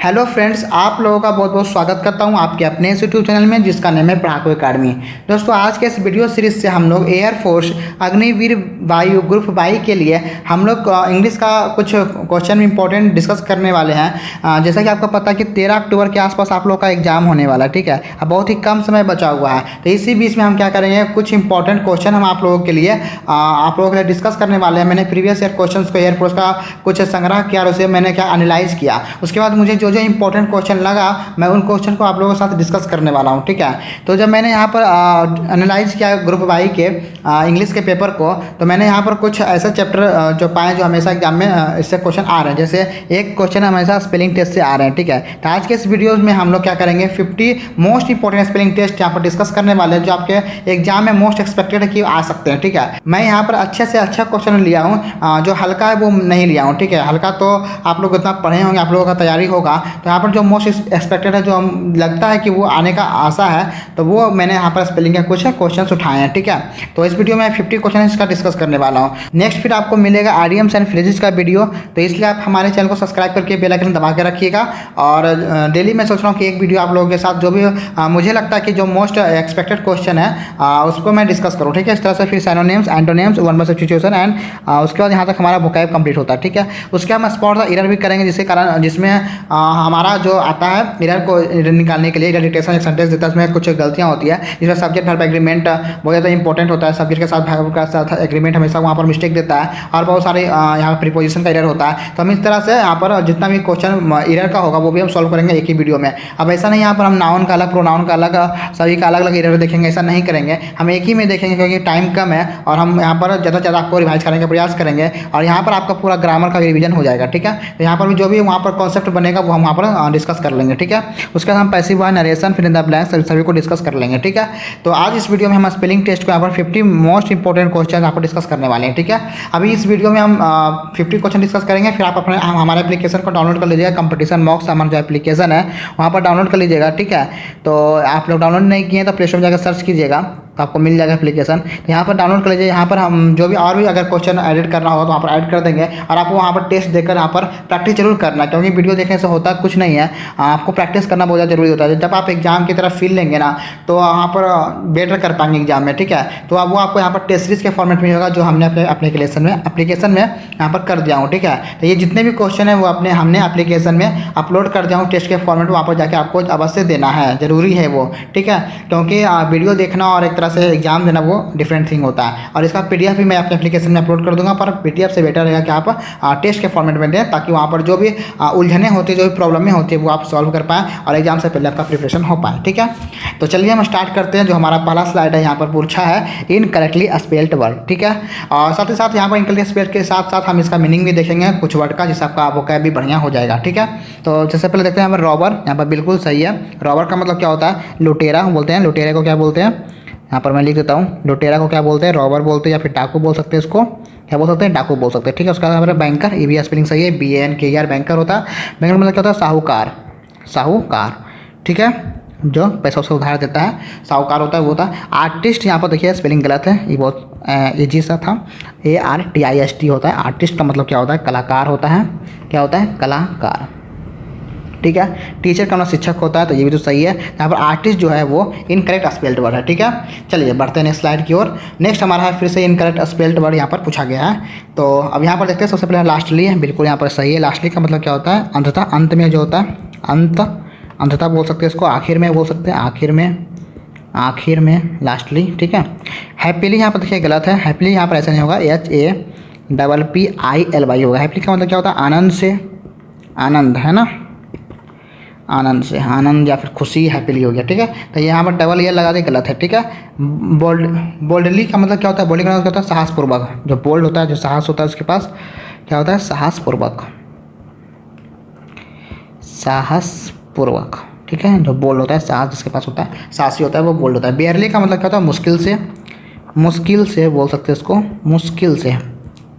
Hello friends, आप लोगों का बहुत बहुत स्वागत करता हूं आपके अपने इस यूट्यूब चैनल में जिसका नेम है पढ़ाकू अकाडमी। दोस्तों, आज के इस वीडियो सीरीज से हम लोग एयरफोर्स अग्निवीर वायु ग्रुप वाई के लिए हम लोग इंग्लिश का कुछ क्वेश्चन इंपॉर्टेंट डिस्कस करने वाले हैं। जैसा कि आपको पता है कि 13 अक्टूबर के आसपास आप लोग का एग्जाम होने वाला है, ठीक है। अब बहुत ही कम समय बचा हुआ है, तो इसी बीच में हम क्या करेंगे, कुछ इंपॉर्टेंट क्वेश्चन हम आप लोगों के लिए डिस्कस करने वाले हैं। मैंने प्रीवियस ईयर क्वेश्चन को एयरफोर्स का कुछ संग्रह किया और उसे मैंने क्या एनालाइज किया। उसके बाद मुझे जो इंपॉर्टेंट क्वेश्चन लगा मैं उन क्वेश्चन को आप लोगों के साथ डिस्कस करने वाला हूं, ठीक है। तो जब मैंने यहाँ पर एनालाइज किया ग्रुप वाई के इंग्लिश के पेपर को, तो मैंने यहाँ पर कुछ ऐसे चैप्टर जो पाए जो हमेशा एग्जाम में इससे क्वेश्चन आ रहे हैं। जैसे एक क्वेश्चन हमेशा स्पेलिंग टेस्ट से आ रहे हैं, ठीक है। तो आज के इस वीडियो में हम लोग क्या करेंगे, 50 मोस्ट इंपॉर्टेंट स्पेलिंग टेस्ट यहाँ पर डिस्कस करने वाले हैं जो आपके एग्जाम में मोस्ट एक्सपेक्टेड है कि आ सकते हैं, ठीक है। मैं यहाँ पर अच्छे से अच्छा क्वेश्चन लिया हूँ, जो हल्का है वो नहीं लिया हूँ, ठीक है। हल्का तो आप लोग इतना पढ़े होंगे, आप लोगों का तैयारी होगा, तो यहाँ पर जो मोस्ट एक्सपेक्टेड है, जो हम लगता है कि वो आने का आशा है, तो वो मैंने यहाँ पर स्पेलिंग के कुछ क्वेश्चन उठाए हैं, ठीक है। तो इस वीडियो में 50 क्वेश्चन इसका डिस्कस करने वाला हूँ। नेक्स्ट फिर आपको मिलेगा आइडियम्स एंड फ्रेजेस का वीडियो, तो इसलिए आप हमारे चैनल को सब्सक्राइब करके बेल आइकन दबा के रखिएगा। और डेली मैं सोच रहा हूँ कि एक वीडियो आप लोगों के साथ जो भी मुझे लगता है कि जो मोस्ट एक्सपेक्टेड क्वेश्चन है उसको मैं डिस्कस करूँ, ठीक है। इस तरह से फिर synonyms, antonyms, one word substitution and उसके बाद यहाँ तक हमारा वोकैब कंप्लीट होता है, ठीक है। उसके बाद हम स्पॉट द एरर भी करेंगे, जिसके कारण जिसमें हमारा जो आता है एरर को निकालने के लिए एरर डिटेक्शन एक सेंटेंस देता है, उसमें कुछ गलतियाँ होती है, जिसमें सब्जेक्ट वर्ब एग्रीमेंट बहुत ज़्यादा इंपॉर्टेंट होता है। सब्जेक्ट के साथ वर्ब का साथ एग्रीमेंट हमेशा वहाँ पर मिस्टेक देता है, और बहुत सारे यहाँ पर प्रीपोजिशन का एरर होता है। तो हम इस तरह से यहाँ पर जितना भी क्वेश्चन एरर का होगा वो भी हम सॉल्व करेंगे एक ही वीडियो में। अब ऐसा नहीं यहाँ पर हम नाउन का अलग, प्रोनाउन का अलग, सभी का अलग अलग एरर देखेंगे, ऐसा नहीं करेंगे। हम एक ही में देखेंगे क्योंकि टाइम कम है, और हम यहाँ पर ज़्यादा से ज़्यादा आपको रिवाइज करने का प्रयास करेंगे, और यहाँ पर आपका पूरा ग्रामर का रिवीजन हो जाएगा, ठीक है। तो यहाँ पर भी जो भी वहाँ पर कॉन्सेप्ट बनेगा वो हम वहाँ पर डिस्कस कर लेंगे, ठीक है। उसके बाद हम पैसिव वॉइस, नरेशन, फिर इन द ब्लैंक्स सभी को डिस्कस कर लेंगे, ठीक है। तो आज इस वीडियो में हम स्पेलिंग टेस्ट को यहाँ पर 50 मोस्ट इंपॉर्टेंट क्वेश्चन यहाँ पर डिस्कस करने वाले हैं, ठीक है। अभी इस वीडियो में हम 50 क्वेश्चन डिस्कस करेंगे, फिर आप अपने हमारे एप्लीकेशन को डाउनलोड कर लीजिएगा। कंपटीशन मॉक्स हमारा जो एप्लीकेशन है वहाँ पर डाउनलोड कर लीजिएगा, ठीक है। तो आप लोग डाउनलोड नहीं किए तो प्ले स्टोर में जाकर सर्च कीजिएगा, तो आपको मिल जाएगा एप्लीकेशन। तो यहाँ पर डाउनलोड कर लीजिए। यहाँ पर हम जो भी और भी अगर क्वेश्चन एडिट करना होगा तो वहाँ पर ऐड कर देंगे, और आपको वहाँ पर टेस्ट देकर यहाँ पर प्रैक्टिस जरूर करना, क्योंकि वीडियो देखने से होता कुछ नहीं है, आपको प्रैक्टिस करना बहुत ज़्यादा जरूरी होता है। जब आप एग्जाम की तरफ फील लेंगे ना, तो वहाँ पर बेटर कर पाएंगे एग्जाम में, ठीक है। तो अब वो आपको यहाँ पर टेस्ट सीरीज के फॉर्मेट में होगा, जो हमने अपने एप्लीकेशन में यहाँ पर कर दिया हूँ, ठीक है। तो ये जितने भी क्वेश्चन है वो हमने एप्लीकेशन में अपलोड कर दिया हूँ टेस्ट के फॉर्मेट, वहाँ पर जाकर आपको अवश्य देना है, ज़रूरी है वो, ठीक है। क्योंकि वीडियो देखना और एक तरह से एग्जाम देना वो डिफरेंट थिंग होता है। और इसका पीडीएफ भी मैं अपने एप्लीकेशन में अपलोड कर दूंगा, पर पीडीएफ से बेटर रहेगा कि आप टेस्ट के फॉर्मेट में दें, ताकि वहाँ पर जो भी उलझने होती है, जो भी प्रॉब्लमें होती है, वो आप सॉल्व कर पाएँ और एग्जाम से पहले आपका प्रिपरेशन हो पाए, ठीक है। तो चलिए हम स्टार्ट करते हैं। जो हमारा पहला स्लाइड है यहाँ पर पूछा है इनकरेक्टली स्पेल्ड वर्ड, ठीक है। और साथ ही साथ यहाँ पर इनकरेक्टली स्पेल्ड के साथ साथ हम इसका मीनिंग भी देखेंगे कुछ वर्ड का, जिससे आपका वोकैब भी बढ़िया हो जाएगा, ठीक है। तो जैसे पहले देखते हैं यहाँ पर रॉबर, यहाँ पर बिल्कुल सही है। रॉबर का मतलब क्या होता है, लुटेरा बोलते हैं। लुटेरे को क्या बोलते हैं, यहाँ पर मैं लिख देता हूँ। लुटेरा को क्या बोलते हैं, रॉबर बोलते हैं, या फिर डाकू बोल सकते हैं, इसको क्या बोल सकते हैं, डाकू बोल सकते हैं, ठीक है। उसका हमारा बैंकर, ये भी स्पेलिंग सही है, BANKER बैंकर होता है। बैंकर मतलब क्या होता है, साहूकार, साहूकार, ठीक है, जो पैसा उसे उधार देता है, साहूकार होता है वो होता है। आर्टिस्ट, यहाँ पर देखिए स्पेलिंग गलत है, ये बहुत इजी सा था, ARTIST होता है। आर्टिस्ट का मतलब क्या होता है, कलाकार होता है, क्या होता है, कलाकार, ठीक है। टीचर का मतलब शिक्षक होता है, तो ये भी तो सही है। यहाँ पर आर्टिस्ट जो है वो इनकरेक्ट स्पेल्ड वर्ड है, ठीक है। चलिए बढ़ते हैं नेक्स्ट स्लाइड की ओर। नेक्स्ट हमारा है फिर से इनकरेक्ट स्पेल्ड वर्ड यहाँ पर पूछा गया है। तो अब यहाँ पर देखते हैं, सबसे पहले लास्टली है, बिल्कुल यहाँ पर सही है। लास्टली का मतलब क्या होता है, अंततः, अंत में जो होता है, अंततः बोल सकते हैं इसको, आखिर में बोल सकते हैं, आखिर में लास्टली, ठीक है। हैप्पीली यहाँ पर देखिए गलत है, हैप्पीली यहाँ पर ऐसा नहीं होगा, HAPPILY होगा। हैप्पीली का मतलब क्या होता है, आनंद से, आनंद है ना, आनंद से, आनंद या फिर खुशी, हैप्पीली हो गया, ठीक है। तो यहाँ पर डबल ये लगा दे, गलत है, ठीक है। बोल्डली का मतलब क्या होता है, बोल्डली का मतलब क्या होता है, साहसपूर्वक। जो बोल्ड होता है, जो साहस होता है उसके पास, क्या होता है, साहसपूर्वक, साहसपूर्वक, ठीक है। जो बोल्ड होता है, साहस जिसके पास होता है, साहसी होता है, वो बोल्ड होता है। बेयरली का मतलब क्या होता है, मुश्किल से, मुश्किल से बोल सकते हैं इसको, मुश्किल से,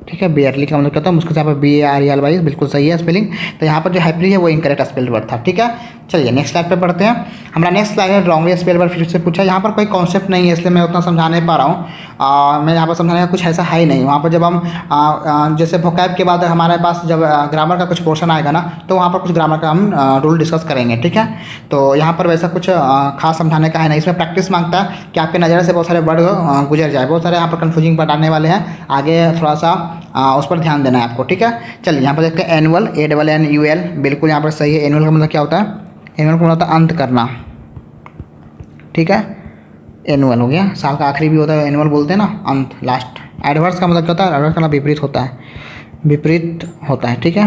ठीक है। बेयरली का मतलब क्या होता है, मुश्किल से, यहाँ पर BARELY बिल्कुल सही है स्पेलिंग। तो यहाँ पर जो हैप्पीली है वो इनकरेक्ट स्पेल्ड वर्ड था, ठीक है। चलिए नेक्स्ट स्लाइड पे पढ़ते हैं। हमारा नेक्स्ट स्लाइड है रॉन्गली स्पेल वर्ड फिर से पूछा। यहाँ पर कोई कॉन्सेप्ट नहीं है इसलिए मैं उतना समझा नहीं पा रहा हूँ। मैं यहाँ पर समझाने का कुछ ऐसा है ही नहीं। वहाँ पर जब हम जैसे वोकैब के बाद हमारे पास जब ग्रामर का कुछ पोर्शन आएगा ना, तो वहाँ पर कुछ ग्रामर का हम रूल डिस्कस करेंगे, ठीक है। तो यहाँ पर वैसा कुछ खास समझाने का है नहीं। इसमें प्रैक्टिस मांगता है कि आपके नज़र से बहुत सारे वर्ड गुजर जाए। बहुत सारे यहाँ पर कन्फ्यूजिंग वर्ड आने वाले हैं, आगे थोड़ा सा उस पर ध्यान देना है आपको, ठीक है। चलिए यहाँ पर देखते हैं एनुअल, ANNUL, बिल्कुल यहाँ पर सही है। एनुअल का मतलब क्या होता है? एनुअल का मतलब होता है अंत करना, ठीक है। एनुअल हो गया, साल का आखिरी भी होता है, एनुअल बोलते हैं ना, अंत, लास्ट। एडवर्स का मतलब क्या होता है? एडवर्स का मतलब विपरीत होता है, विपरीत होता है, ठीक है,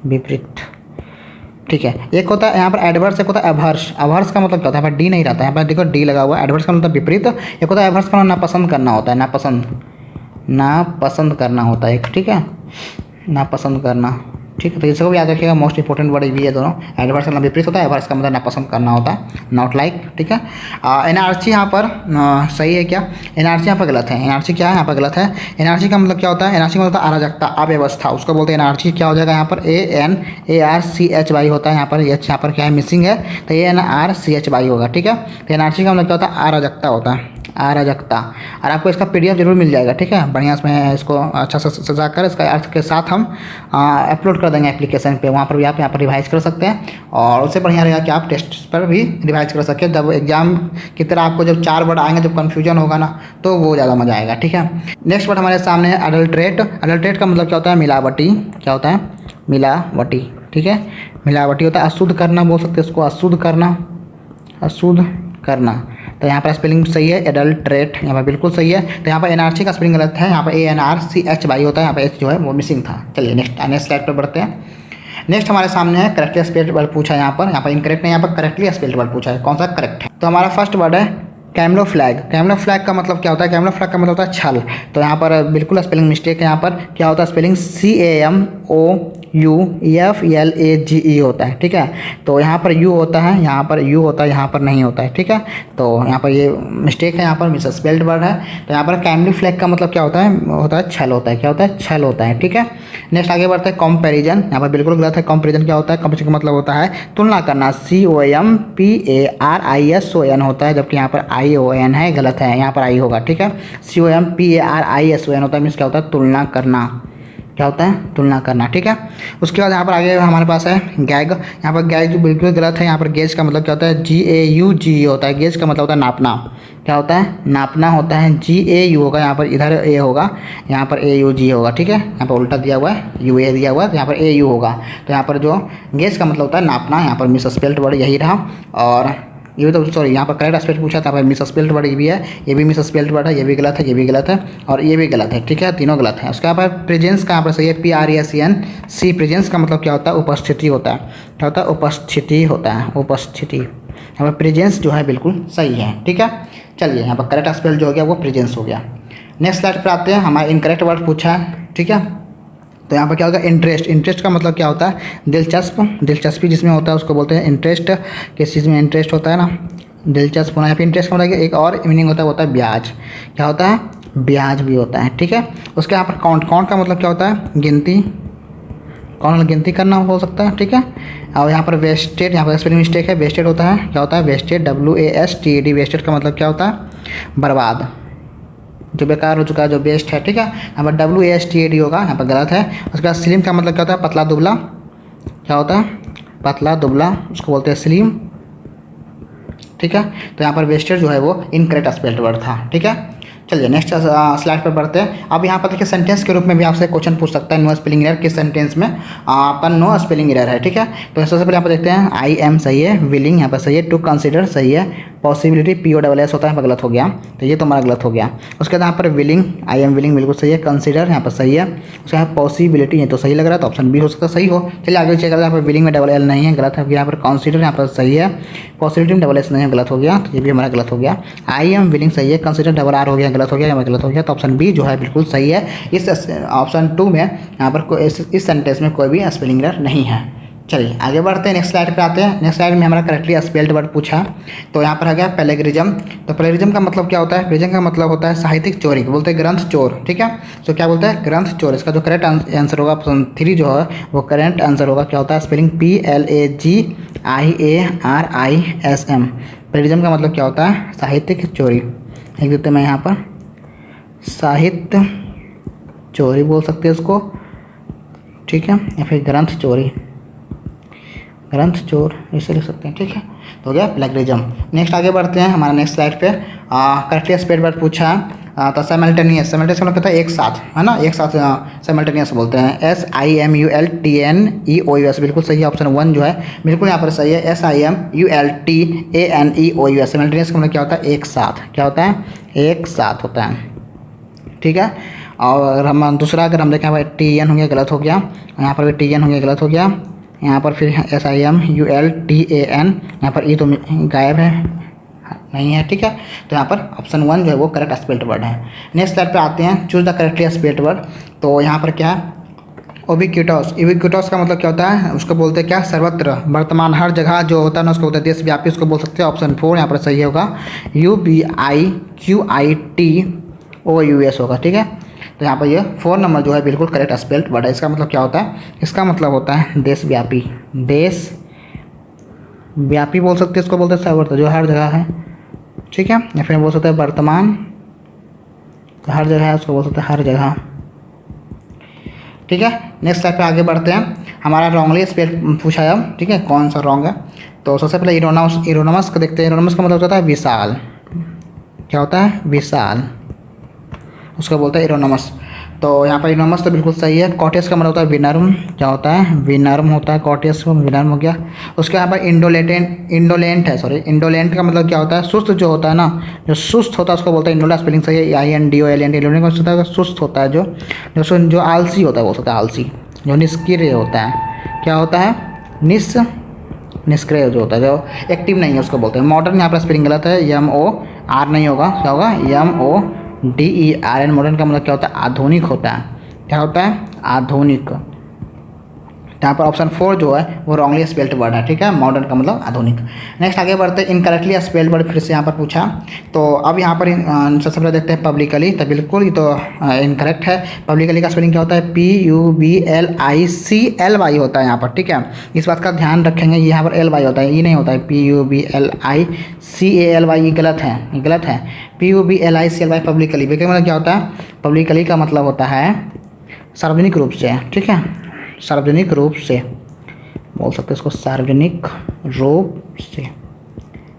विपरीत, ठीक है। एक होता है यहाँ पर एडवर्स, एक होता है एवर्स। एवर्स का मतलब क्या होता है? यहाँ पर डी नहीं रहता है, यहाँ पर देखो डी लगा हुआ है। एडवर्स का मतलब विपरीत। एक होता है एवर्स का मतलब नापसंद करना होता है, नापसंद करना होता है एक, ठीक है, नापसंद करना, ठीक है। तो इसको भी याद रखिएगा, मोस्ट इंपॉर्टेंट वर्ड भी है दोनों। एडवर्स का मतलब विपरीत होता है, एवर्स का मतलब नापसंद करना होता है, नॉट लाइक, ठीक है। एनआरसी यहाँ पर सही है क्या? एनआरसी यहाँ पर गलत है। एनआरसी क्या है? यहाँ पर गलत है। एनआरसी का मतलब क्या होता है? एनआरसी का मतलब अराजकता, अव्यवस्था, उसको बोलते हैं एनआरसी। क्या हो जाएगा यहाँ पर? ANARCHY होता है यहाँ पर, एच यहाँ पर क्या है? मिसिंग है, तो ANRCHY होगा, ठीक है। तो एनआरसी का मतलब क्या होता है? अराजकता होता है, अराजकता। और आपको इसका PDF जरूर मिल जाएगा, ठीक है, बढ़िया। इसमें इसको अच्छा से सजा कर इसका अर्थ के साथ हम अपलोड कर देंगे एप्लीकेशन पे। वहाँ पर भी आप यहाँ पर रिवाइज कर सकते हैं, और उससे बढ़िया रहेगा कि आप टेस्ट पर भी रिवाइज कर सकें। जब एग्जाम की तरह आपको जब 4 वर्ड आएंगे, जब कन्फ्यूजन होगा ना, तो वो ज़्यादा मज़ा आएगा, ठीक है। नेक्स्ट वर्ड हमारे सामने है अडल्ट्रेट। अडल्ट्रेट का मतलब क्या होता है? मिलावटी। क्या होता है? मिलावटी, ठीक है, मिलावटी होता है। अशुद्ध करना बोल सकते हैं इसको, अशुद्ध करना, अशुद्ध करना। तो यहाँ पर स्पेलिंग सही है, एडल्ट्रेट यहाँ पर बिल्कुल सही है। तो यहाँ पर एनआरसी का स्पेलिंग गलत है, यहाँ पर ANRCHY होता है, यहाँ पर एच जो है वो मिसिंग था। चलिए नेक्स्ट स्लाइड पर बढ़ते हैं। नेक्स्ट हमारे सामने है करेक्टली स्पेल्ड वर्ड पूछा है। यहाँ पर इनकरेक्ट नहीं, यहाँ पर करेक्टली स्पेल्ड वर्ड पूछा है। कौन सा करेक्ट है? तो हमारा फर्स्ट वर्ड है कैमलोफ्लैग। कैमलोफ्लैग का मतलब क्या होता है? कैमलोफ्लैग का मतलब होता है छल। तो यहाँ पर बिल्कुल स्पेलिंग मिस्टेक है। यहाँ पर क्या होता है? स्पेलिंग CAMOUFLAGE होता है, ठीक है। तो यहाँ पर यू होता है, यहाँ पर यू होता है, यहाँ पर नहीं होता है, ठीक है। तो यहाँ पर ये मिस्टेक है, यहाँ पर मिस स्पेल्ड वर्ड है। तो यहाँ पर कैमलोफ्लैग का मतलब क्या होता है? होता है छल होता है। क्या होता है? छल होता है, ठीक है। नेक्स्ट आगे बढ़ते हैं कंपैरिजन। यहाँ पर बिल्कुल गलत है। कंपैरिजन क्या होता है? कंपैरिजन का मतलब होता है तुलना करना, COMPARISON होता है, जबकि यहाँ पर ION है, गलत है, यहाँ पर आई होगा, ठीक है। COMPARISON होता है, मीन्स क्या होता है? तुलना करना। क्या होता है? तुलना करना, ठीक है। उसके बाद यहाँ पर आगे हमारे पास है गैग। यहाँ पर गैग बिल्कुल गलत है। यहाँ पर गेज का मतलब क्या होता है? GAUGE होता है। गेज का मतलब होता है नापना। क्या होता है? नापना होता है। GAU होगा, यहाँ पर इधर A होगा, यहाँ पर AUG होगा, ठीक है। यहाँ पर उल्टा दिया हुआ है, UA दिया हुआ है, तो यहाँ पर AU होगा। तो यहाँ पर जो गेज का मतलब होता है नापना, यहाँ पर मिस स्पेल्ड वर्ड यही रहा। और ये भी तो सॉरी, यहाँ पर करेक्ट स्पेल्ड पूछा था, पर मिस स्पेल्ड वर्ड ये भी है, ये भी मिस स्पेल्ड वर्ड है, ये भी गलत है, ये भी गलत है, और ये भी गलत है, ठीक है। तीनों गलत है। उसके यहाँ पर प्रेजेंस का यहाँ पर सही है, PRESENC। प्रेजेंस का मतलब क्या होता है? उपस्थिति होता है। क्या होता है? उपस्थिति होता है, उपस्थिति। यहाँ पर प्रेजेंस जो है बिल्कुल सही है, ठीक है। चलिए यहाँ पर करेक्ट स्पेल जो हो गया वो प्रेजेंस हो गया। नेक्स्ट स्लाइड पर आते हैं। हमारा इनकरेक्ट वर्ड पूछा है, ठीक है। तो यहाँ पर क्या होगा? इंटरेस्ट। इंटरेस्ट का मतलब क्या होता है? दिलचस्प, दिलचस्पी जिसमें होता है उसको बोलते हैं इंटरेस्ट। किस चीज़ में इंटरेस्ट होता है ना, दिलचस्प होना। यहाँ पर इंटरेस्ट का मतलब एक और मीनिंग होता है, वो होता है ब्याज। क्या होता है? ब्याज भी होता है, ठीक है। उसके यहाँ पर काउंट। काउंट का मतलब क्या होता है? गिनती, कौन गिनती करना हो सकता है, ठीक है। और यहाँ पर वेस्टेड, यहाँ पर स्पेलिंग मिस्टेक है, वेस्टेड होता है। क्या होता है? Wasted, WASTED। वेस्टेड का मतलब क्या होता है? बर्बाद, जो बेकार हो चुका है, जो वेस्ट है, ठीक है। यहाँ पर WASTED होगा, यहाँ पर गलत है। उसके बाद स्लिम का मतलब क्या होता है? पतला दुबला। क्या होता है? पतला दुबला, उसको बोलते हैं स्लिम, ठीक है। तो यहाँ पर वेस्टेड जो है वो इनकरेक्ट स्पेल्ड वर्ड था, ठीक है। चलिए नेक्स्ट स्लाइड पर बढ़ते हैं। अब यहाँ पर देखिए सेंटेंस के रूप में भी आपसे क्वेश्चन पूछ सकता है, नो स्पेलिंग एरर किस सेंटेंस में आपका नो स्पेलिंग एरर है, ठीक है। तो सबसे पहले यहाँ पर देखते हैं आई एम सही है, विलिंग यहाँ पर सही है, टू कंसिडर सही है, पॉसिबिलिटी POSS होता है, यहाँ पर गलत हो गया, तो ये तो हमारा गलत हो गया। उसके बाद यहाँ पर विलिंग, आई एम विलिंग बिल्कुल सही है, कंसिडर यहाँ पर सही है। उसके यहाँ पॉसिबिलिटी ये तो सही लग रहा है, तो ऑप्शन बी हो सकता है सही हो। चलिए आगे चेक करते हैं। यहाँ पर विलिंग में DL नहीं है, गलत है। यहाँ पर कंसिडर यहाँ पर सही है, पॉसिबिलिटी में DS नहीं है, गलत हो गया, तो ये भी हमारा गलत हो गया। आई एम विलिंग सही है, कंसिडर RR हो गया, गलत हो गया, यहाँ गलत हो गया, तो ऑप्शन बी जो है बिल्कुल सही है। इस ऑप्शन 2 में यहाँ पर इस सेंटेंस में कोई भी स्पेलिंग एरर नहीं है। चलिए आगे बढ़ते हैं, नेक्स्ट स्लाइड पे आते हैं। नेक्स्ट स्लाइड में हमारा करेक्टली स्पेल्ड वर्ड पूछा, तो यहाँ पर आ गया प्लेगरिज्म। तो प्लेगरिज्म का मतलब क्या होता है? प्लेगरिज्म का मतलब होता है साहित्यिक चोरी, बोलते हैं ग्रंथ चोर, ठीक है। तो क्या बोलते हैं? ग्रंथ चोर। इसका जो करेक्ट आंसर होगा ऑप्शन 3 जो है वो करेक्ट आंसर होगा। क्या होता है? Spelling IARISM। प्लेजरिज्म का मतलब क्या होता है? साहित्यिक चोरी। लिख देते मैं यहाँ पर, साहित्य चोरी बोल सकते हैं उसको, ठीक है, या फिर ग्रंथ चोरी, ग्रंथ चोर इसे लिख सकते हैं, ठीक है। तो हो गया प्लेगरिज्म। नेक्स्ट आगे बढ़ते हैं हमारा नेक्स्ट स्लाइड पे। करेक्टली स्पेल्ड वर्ड पूछा है, तो साइमल्टेनियस, साइमल्टेनियस का मतलब कहता है एक साथ, है ना, एक साथ साइमल्टेनियस बोलते हैं। SIMULTANEOUS, बिल्कुल सही है, ऑप्शन 1 जो है बिल्कुल यहाँ पर सही है। SIMULTANEOUS, साइमल्टेनियस का मतलब क्या होता है? एक साथ। क्या होता है? एक साथ होता है, ठीक है। और हम दूसरा अगर हम देखें यहाँ पर TN हो गया, गलत हो गया, यहाँ पर भी TN हो गया, गलत हो गया, यहाँ पर फिर SIMULTAN, यहाँ पर ई तो गायब है, नहीं है, ठीक है। तो यहाँ पर ऑप्शन 1 जो है वो करेक्ट स्पेल्ड वर्ड है। नेक्स्ट स्लाइड पे आते हैं, choose the correctly spelled word. तो यहाँ पर क्या है? उबिक्विटस। उबिक्विटस का मतलब क्या होता है? उसको बोलते हैं क्या? सर्वत्र, वर्तमान, हर जगह जो होता है ना उसको बोलते हैं देशव्यापी, उसको बोल सकते हैं। ऑप्शन 4 यहाँ पर सही होगा, UBIQITOUS होगा, ठीक है। तो यहाँ पर ये 4 नंबर जो है बिल्कुल करेक्ट स्पेल्ड वर्ड है। इसका मतलब क्या होता है? इसका मतलब होता है देशव्यापी, देशव्यापी बोल सकते हैं, इसको बोलते हैं सर्वत्र, जो हर जगह है, ठीक है। या फिर बोल सकते हैं वर्तमान, तो हर जगह है, उसको बोल सकते हैं हर जगह, ठीक है। नेक्स्ट स्लाइड पे आगे बढ़ते हैं। हमारा रॉन्गली स्पेल पूछा है अब, ठीक है, कौन सा रॉन्ग है। तो सबसे पहले इरोनमस को देखते हैं। इरोनमस का मतलब होता है विशाल। क्या होता है? विशाल, उसको बोलता है इरोनमस। तो यहाँ पर इरोनमस तो बिल्कुल सही है। कॉटियस का मतलब होता है विनर्म। क्या होता है? विनर्म होता है, कॉटियस को विनर्म हो गया। उसके यहाँ पर इंडोलेंट है, सॉरी, इंडोलेंट का मतलब क्या होता है? सुस्त जो होता है ना, जो सुस्त होता है उसको बोलता है इंडोलेंट, स्पेलिंग सही है, INDOLENT। इंडोलेंट का होता है सुस्त होता है, जो आलसी होता है, वो होता है आलसी, जो निष्क्रिय होता है। क्या होता है? निष्क्रिय जो होता है, जो एक्टिव नहीं है, उसको बोलते हैं। मॉडर्न यहाँ पर स्पेलिंग गलत है, MOR नहीं होगा, क्या होगा? MODERN। मॉडर्न का मतलब क्या होता है? आधुनिक होता है। क्या होता है? आधुनिक। यहाँ पर ऑप्शन 4 जो है वो रॉन्गली स्पेल्ड वर्ड है, ठीक है। मॉडर्न का मतलब आधुनिक। नेक्स्ट आगे बढ़ते हैं, इनकरेक्टली स्पेल्ड वर्ड फिर से यहाँ पर पूछा। तो अब यहाँ पर सबसे पहले देखते हैं पब्लिकली। तो बिल्कुल ये तो इनकरेक्ट है। पब्लिकली का स्पेलिंग क्या होता है? PUBLICLY होता है यहाँ पर, ठीक है। इस बात का ध्यान रखेंगे, यहाँ पर LY होता है, ये नहीं होता है। PUBLICALY, ये गलत है, ये गलत है। PUBLICLY publicly. मतलब क्या होता है? पब्लिकली का मतलब होता है सार्वजनिक रूप से, ठीक है, सार्वजनिक रूप से बोल सकते हैं इसको, सार्वजनिक रूप से,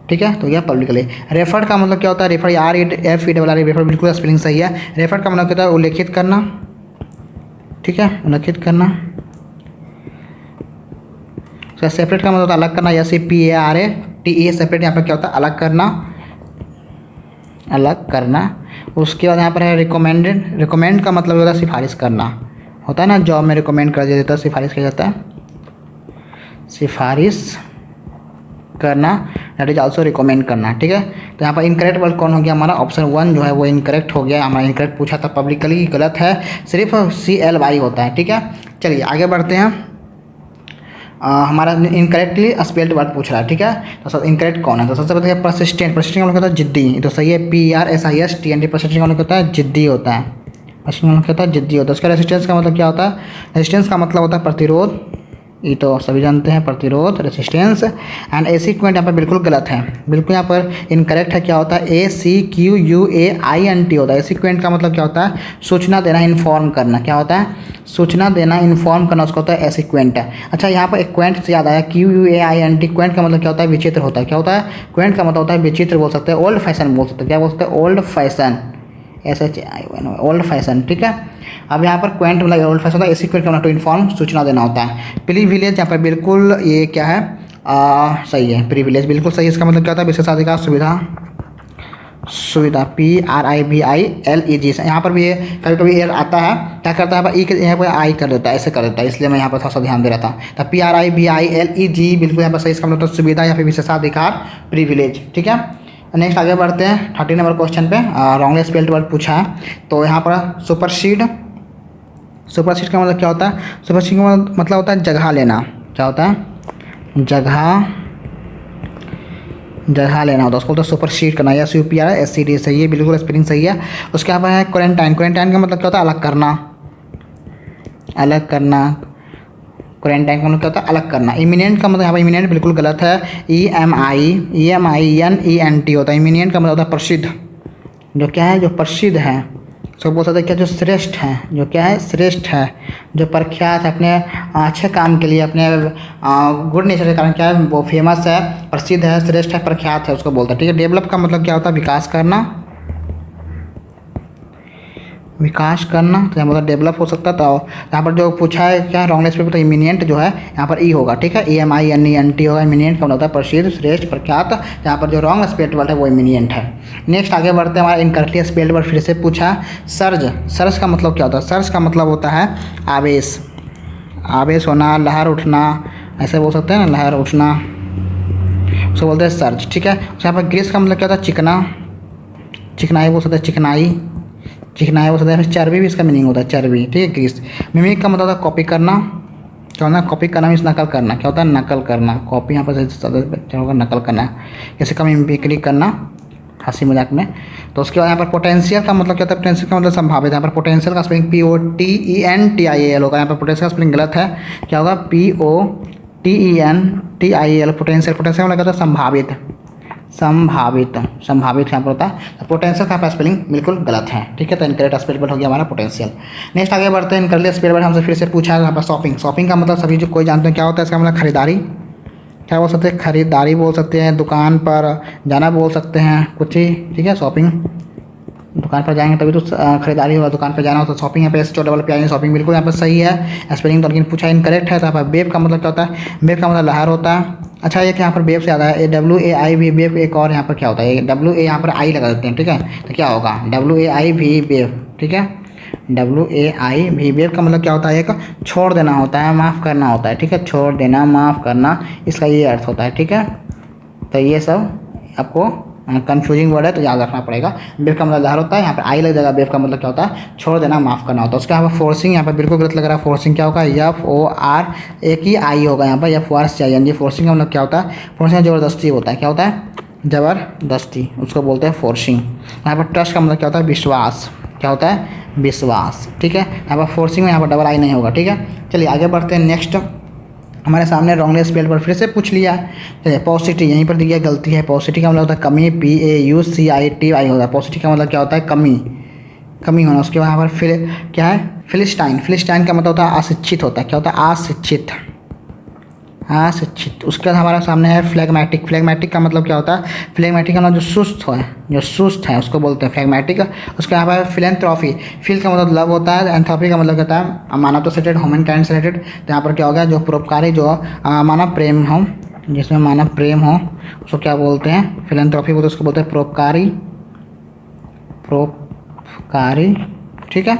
ठीक है। तो यह पब्लिकली। रेफर्ड का मतलब क्या होता है? रेफर, REFER, रेफर बिल्कुल स्पेलिंग सही है। रेफर्ड का मतलब क्या होता है? उल्लेखित करना, ठीक है, उल्लेखित करना। सेपरेट का मतलब होता है अलग करना, SEPARATE, सेपरेट यहाँ पर क्या होता है? अलग करना, अलग करना। उसके बाद यहाँ पर है रिकमेंडेड। रिकमेंड का मतलब होता है सिफारिश करना, होता है ना, जॉब में रिकमेंड कर दिया जाता है, सिफारिश किया जाता है, सिफारिश करना, दैट इज आल्सो रिकमेंड करना, ठीक है। तो यहाँ पर इनकरेक्ट वर्ड कौन हो गया? हमारा ऑप्शन 1 जो है वो इनकरेक्ट हो गया। हमारा इनकरेक्ट पूछा था, पब्लिकली गलत है, सिर्फ CLY होता है, ठीक है। चलिए आगे बढ़ते हैं। हमारा इनकरेक्टली स्पेल्ड वर्ड पूछ रहा है, ठीक है। तो सब इनकरेक्ट कौन है? तो सबसे पहले परसिस्टेंट। परसिस्टेंट का मतलब होता है जिद्दी, तो सही है, PRSISTENT। परसिस्टेंट का मतलब होता है जिद्दी होता है, परसिस्टेंट क्या होता है? जिद्दी होता है। उसका रेसिस्टेंस का मतलब क्या होता है? रेसिस्टेंस का मतलब होता है प्रतिरोध, ये तो सभी जानते हैं, प्रतिरोध, रेसिस्टेंस। एंड एसिक्वेंट यहाँ पर बिल्कुल गलत है, बिल्कुल यहाँ पर इनकरेक्ट है। क्या होता है? ACQUAINT होता है। एसिक्वेंट का मतलब क्या होता है? सूचना देना, इन्फॉर्म करना। क्या होता है? सूचना देना, इन्फॉर्म करना, उसका होता है एसिक्वेंट। अच्छा, यहाँ पर एक क्वेंट से याद आया, QUAINT। क्वेंट का मतलब क्या होता है? विचित्र होता है। क्या होता है? क्वेंट का मतलब होता है विचित्र बोल सकते हैं, ओल्ड फैशन बोल सकते हैं। क्या बोल सकते हैं? Old fashion, SHION, old fashion, ठीक है। अब यहाँ पर क्वेंट मतलब ओल्ड फैशन होता है, एसिक्वेंट का मतलब टू इन्फॉर्म, सूचना देना होता है। प्रिविलेज यहाँ पर बिल्कुल ये क्या है? सही है, प्रिविलेज बिल्कुल सही। इसका मतलब क्या होता है? विशेषाधिकार, सुविधा, सुविधा, PRIVILEG। यहाँ पर भी ये कभी कभी एयर आता है, क्या करता है? यहाँ पर आई कर देता है, ऐसे कर देता है, इसलिए मैं यहाँ पर थोड़ा सा ध्यान दे रहा था। तो PRIVILEG बिल्कुल यहाँ पर सही। इसका मतलब सुविधा या फिर विशेषाधिकार, प्रिविलेज, ठीक है। नेक्स्ट आगे बढ़ते हैं 30 नंबर क्वेश्चन पे। रॉन्गली स्पेल्ड वर्ड पूछा है। तो यहाँ पर सुपरसीड। सुपरसीड का मतलब क्या होता है? सुपरसीड का मतलब होता है जगह लेना। क्या होता है? जगह लेना होता है, उसको बोलते हैं सुपरसीड करना। SUPRSED सही है, बिल्कुल स्पेलिंग सही है। उसके यहाँ पर है क्वारंटाइन। क्वारंटाइन का मतलब क्या होता है? अलग करना, अलग करना, क्वारंटाइन का मतलब क्या होता है अलग करना। इमिनेंट का मतलब यहाँ पर इमिनेंट बिल्कुल गलत है, EMINENT होता है। इमिनेंट का मतलब होता है प्रसिद्ध, जो क्या है जो प्रसिद्ध है, उसको बोल सकते हैं क्या जो श्रेष्ठ है, जो क्या है श्रेष्ठ है, जो प्रख्यात है अपने अच्छे काम के लिए, अपने गुड नेचर के कारण क्या है वो फेमस है, प्रसिद्ध है, श्रेष्ठ है, प्रख्यात है, उसको बोलते हैं। ठीक है, डेवलप का मतलब क्या होता है विकास करना, विकास करना, तो यहाँ पर डेवलप हो सकता है। तो यहाँ पर जो पूछा है क्या रॉन्गलेस पेपर, तो इमिनेंट जो है यहाँ पर ई होगा। ठीक है, EMINENT होगा। इमिनेंट का मतलब होता है प्रसिद्ध, श्रेष्ठ, प्रख्यात। यहाँ पर जो रॉन्ग स्पेल्ड वर्ड है वो इमिनेंट है। नेक्स्ट आगे बढ़ते हैं, हमारा इनकरेक्टली स्पेल्ड वर्ड फिर से पूछा। सर्ज, सर्ज का मतलब क्या होता है? सर्ज का मतलब होता है आवेश, आवेश होना, लहर उठना, ऐसे बोल सकते हैं ना, लहर उठना, उसको बोलते हैं सर्ज। ठीक है, यहाँ पर ग्रीस का मतलब क्या होता है चिकना, चिकनाई बोल सकते हैं, चिकनाई, चिकनाई हो सकता है। फिर चर्बी भी इसका मीनिंग होता है, चर्बी। ठीक है, ग्रीस। मिमिक का मतलब होता है कॉपी करना, क्या होता है कॉपी करना मीन्स नकल करना, क्या होता है नकल करना, कॉपी यहाँ पर होगा नकल करना, जैसे का मिमिक्री करना हंसी मजाक में। तो उसके बाद यहाँ पर पोटेंशियल का मतलब क्या होता है? पोटेंशियल का मतलब संभावित। यहाँ पर पोटेंशियल का स्पेलिंग POTENTIAL होगा। यहाँ पर पोटेंशियल का स्पेलिंग गलत है, क्या होगा POTENTIAL। पोटेंशियल, पोटेंशियल मतलब क्या होता है संभावित, संभावित, संभावित यहाँ पर होता है। तो पोटेंशियल का स्पेलिंग बिल्कुल गलत है। ठीक है, तो इनकरेक्ट स्पेल वर्ड हो गया हमारा पोटेंशियल। नेक्स्ट आगे बढ़ते हैं, इनकरेक्ट स्पेल वर्ड हमसे फिर से पूछा है यहाँ पर शॉपिंग। शॉपिंग का मतलब सभी जो कोई जानते हैं क्या होता है, इसका मतलब खरीदारी, क्या बोल सकते हैं खरीदारी बोल सकते हैं, दुकान पर जाना बोल सकते हैं कुछ ही। ठीक है, शॉपिंग, दुकान पर जाएंगे तभी तो खरीदारी होगा, दुकान पर जाना हो तो शॉपिंग। यहाँ पे SHOPPING शॉपिंग बिल्कुल यहाँ पर सही है स्पेलिंग, तो लेकिन पूछा इनकरेक्ट है। तो यहाँ पर वेव का मतलब क्या होता है? वेव का मतलब लहर होता है। अच्छा, एक यहाँ पर वेव से आता है WAI भी वेव, एक और यहाँ पर क्या होता है WA यहाँ पर आई लगा देते हैं। ठीक है, तो क्या होगा WAI भी वेव। ठीक है, WAI भी वेव का मतलब क्या होता है? एक छोड़ देना होता है, माफ़ करना होता है। ठीक है, छोड़ देना, माफ़ करना, इसका ये अर्थ होता है। ठीक है, तो ये सब आपको कन्फ्यूजिंग वर्ड है तो याद रखना पड़ेगा। वेव का मतलब लहर होता है, यहाँ पर आई लग जाएगा। वेव का मतलब क्या होता है? छोड़ देना, माफ़ करना होता है। उसके यहाँ पर फोर्सिंग, यहाँ पर बिल्कुल गलत लग रहा है। फोर्सिंग क्या होगा? FOR, एक ही आई होगा यहाँ पर, FORCING। फोर्सिंग का मतलब क्या होता है? फोर्सिंग ज़बरदस्ती होता है, क्या होता है? ज़बरदस्ती, उसको बोलते हैं फोर्सिंग। यहाँ पर ट्रस्ट का मतलब क्या होता है? विश्वास, क्या होता है? विश्वास। ठीक है, यहाँ पर फोर्सिंग में यहाँ पर डबल आई नहीं होगा। ठीक है, चलिए आगे बढ़ते हैं। नेक्स्ट हमारे सामने रॉन्गलेस स्पेल पर फिर से पूछ लिया है। पॉसिटी, यहीं पर दिया गलती है। पॉसिटी का मतलब होता है कमी, PAUCITY होता है। पॉसिटी का मतलब क्या होता है? कमी, कमी होना। उसके बाद यहाँ पर फिर क्या है? फिलिस्टाइन, फिलिस्टाइन का मतलब होता है अशिक्षित होता है, क्या होता है? अशिक्षित, अशिक्षित। उसके बाद हमारे सामने है फ्लेगमेटिक। फ्लेगमेटिक का मतलब क्या होता है? फ्लेगमेटिक का मतलब जो सुस्त है, जो सुस्त है उसको बोलते हैं फ्लेगमेटिक। उसके यहाँ पर फिलेंथ्रॉफी, फिल का मतलब लव होता है, एंथ्रोपी का मतलब कहता है मानवता से रिलेटेड, ह्यूमन काइंड से रिलेटेड। तो यहाँ पर क्या हो गया? जो परोपकारी, जो मानव प्रेम हो, जिसमें मानव प्रेम हो उसको क्या बोलते हैं? फिलेंथ्रॉफी बोलते हैं, उसको बोलते हैं परोपकारी, परोपकारी। ठीक है,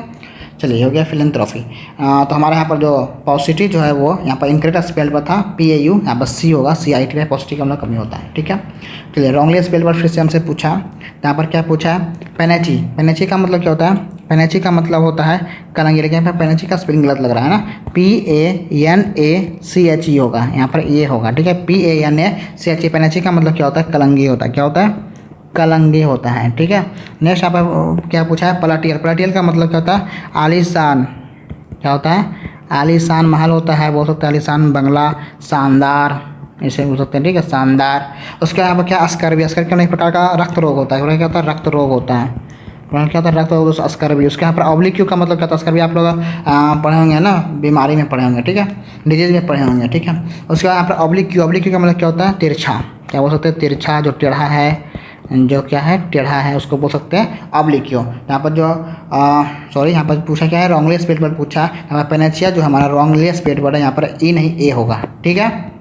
चलिए हो गया फिलेंथ्रॉफी। तो हमारे यहाँ पर जो पॉसिटी जो है वो यहाँ पर इनकरेक्ट स्पेल पर था, PAU, यहाँ पर C होगा, CIT है। पॉसिटी का मतलब कमी होता है। ठीक है, चलिए रॉन्गली स्पेल पर फिर से हमसे पूछा। यहाँ पर क्या पूछा है? पेनेची। पेनेची का मतलब क्या होता है? पेनेची का मतलब होता है कलंगी, लेकिन यहाँ पर पेनेची का स्पेलिंग गलत लग रहा है ना, PANACHE होगा, यहाँ पर ये होगा। ठीक है, PANACHE। पेनेची का मतलब क्या होता है? कलंगी होता है, क्या होता है? कलंगी होता है। ठीक है, नेक्स्ट यहाँ पर क्या पूछा है? पलाटियल। पलाटियल का मतलब क्या होता है? आलीशान, क्या होता है? आलीशान महल होता है, बोल सकते हैं आलीशान बंगला, शानदार, ऐसे बोल सकते हैं। ठीक है, शानदार। उसके यहाँ पर क्या? स्कर्वी। स्कर्वी एक प्रकार का रक्त रोग होता है, क्या होता है? रक्त रोग होता है, क्या होता है? रक्त रोग, स्कर्वी। उसके यहाँ पर ऑब्लिक्यू का मतलब क्या होता है? स्कर्वी आप लोग पढ़े होंगे ना, बीमारी में पढ़े होंगे। ठीक है, डिजीज में पढ़े होंगे। ठीक है, उसके बाद यहाँ पर ऑब्लिक्यू। ऑब्लिक्यू का मतलब क्या होता है? तिरछा, क्या बोल सकते हैं? तिरछा, जो टेढ़ा है, जो क्या है? टेढ़ा है, उसको बोल सकते हैं ऑब्लिक्यू। यहाँ पर जो सॉरी, यहाँ पर पूछा क्या है? रॉन्गली स्पेल्ड वर्ड पूछा। यहाँ पर पेनेचिया जो हमारा रॉन्गली स्पेल्ड वर्ड है, यहाँ पर E नहीं A होगा। ठीक है,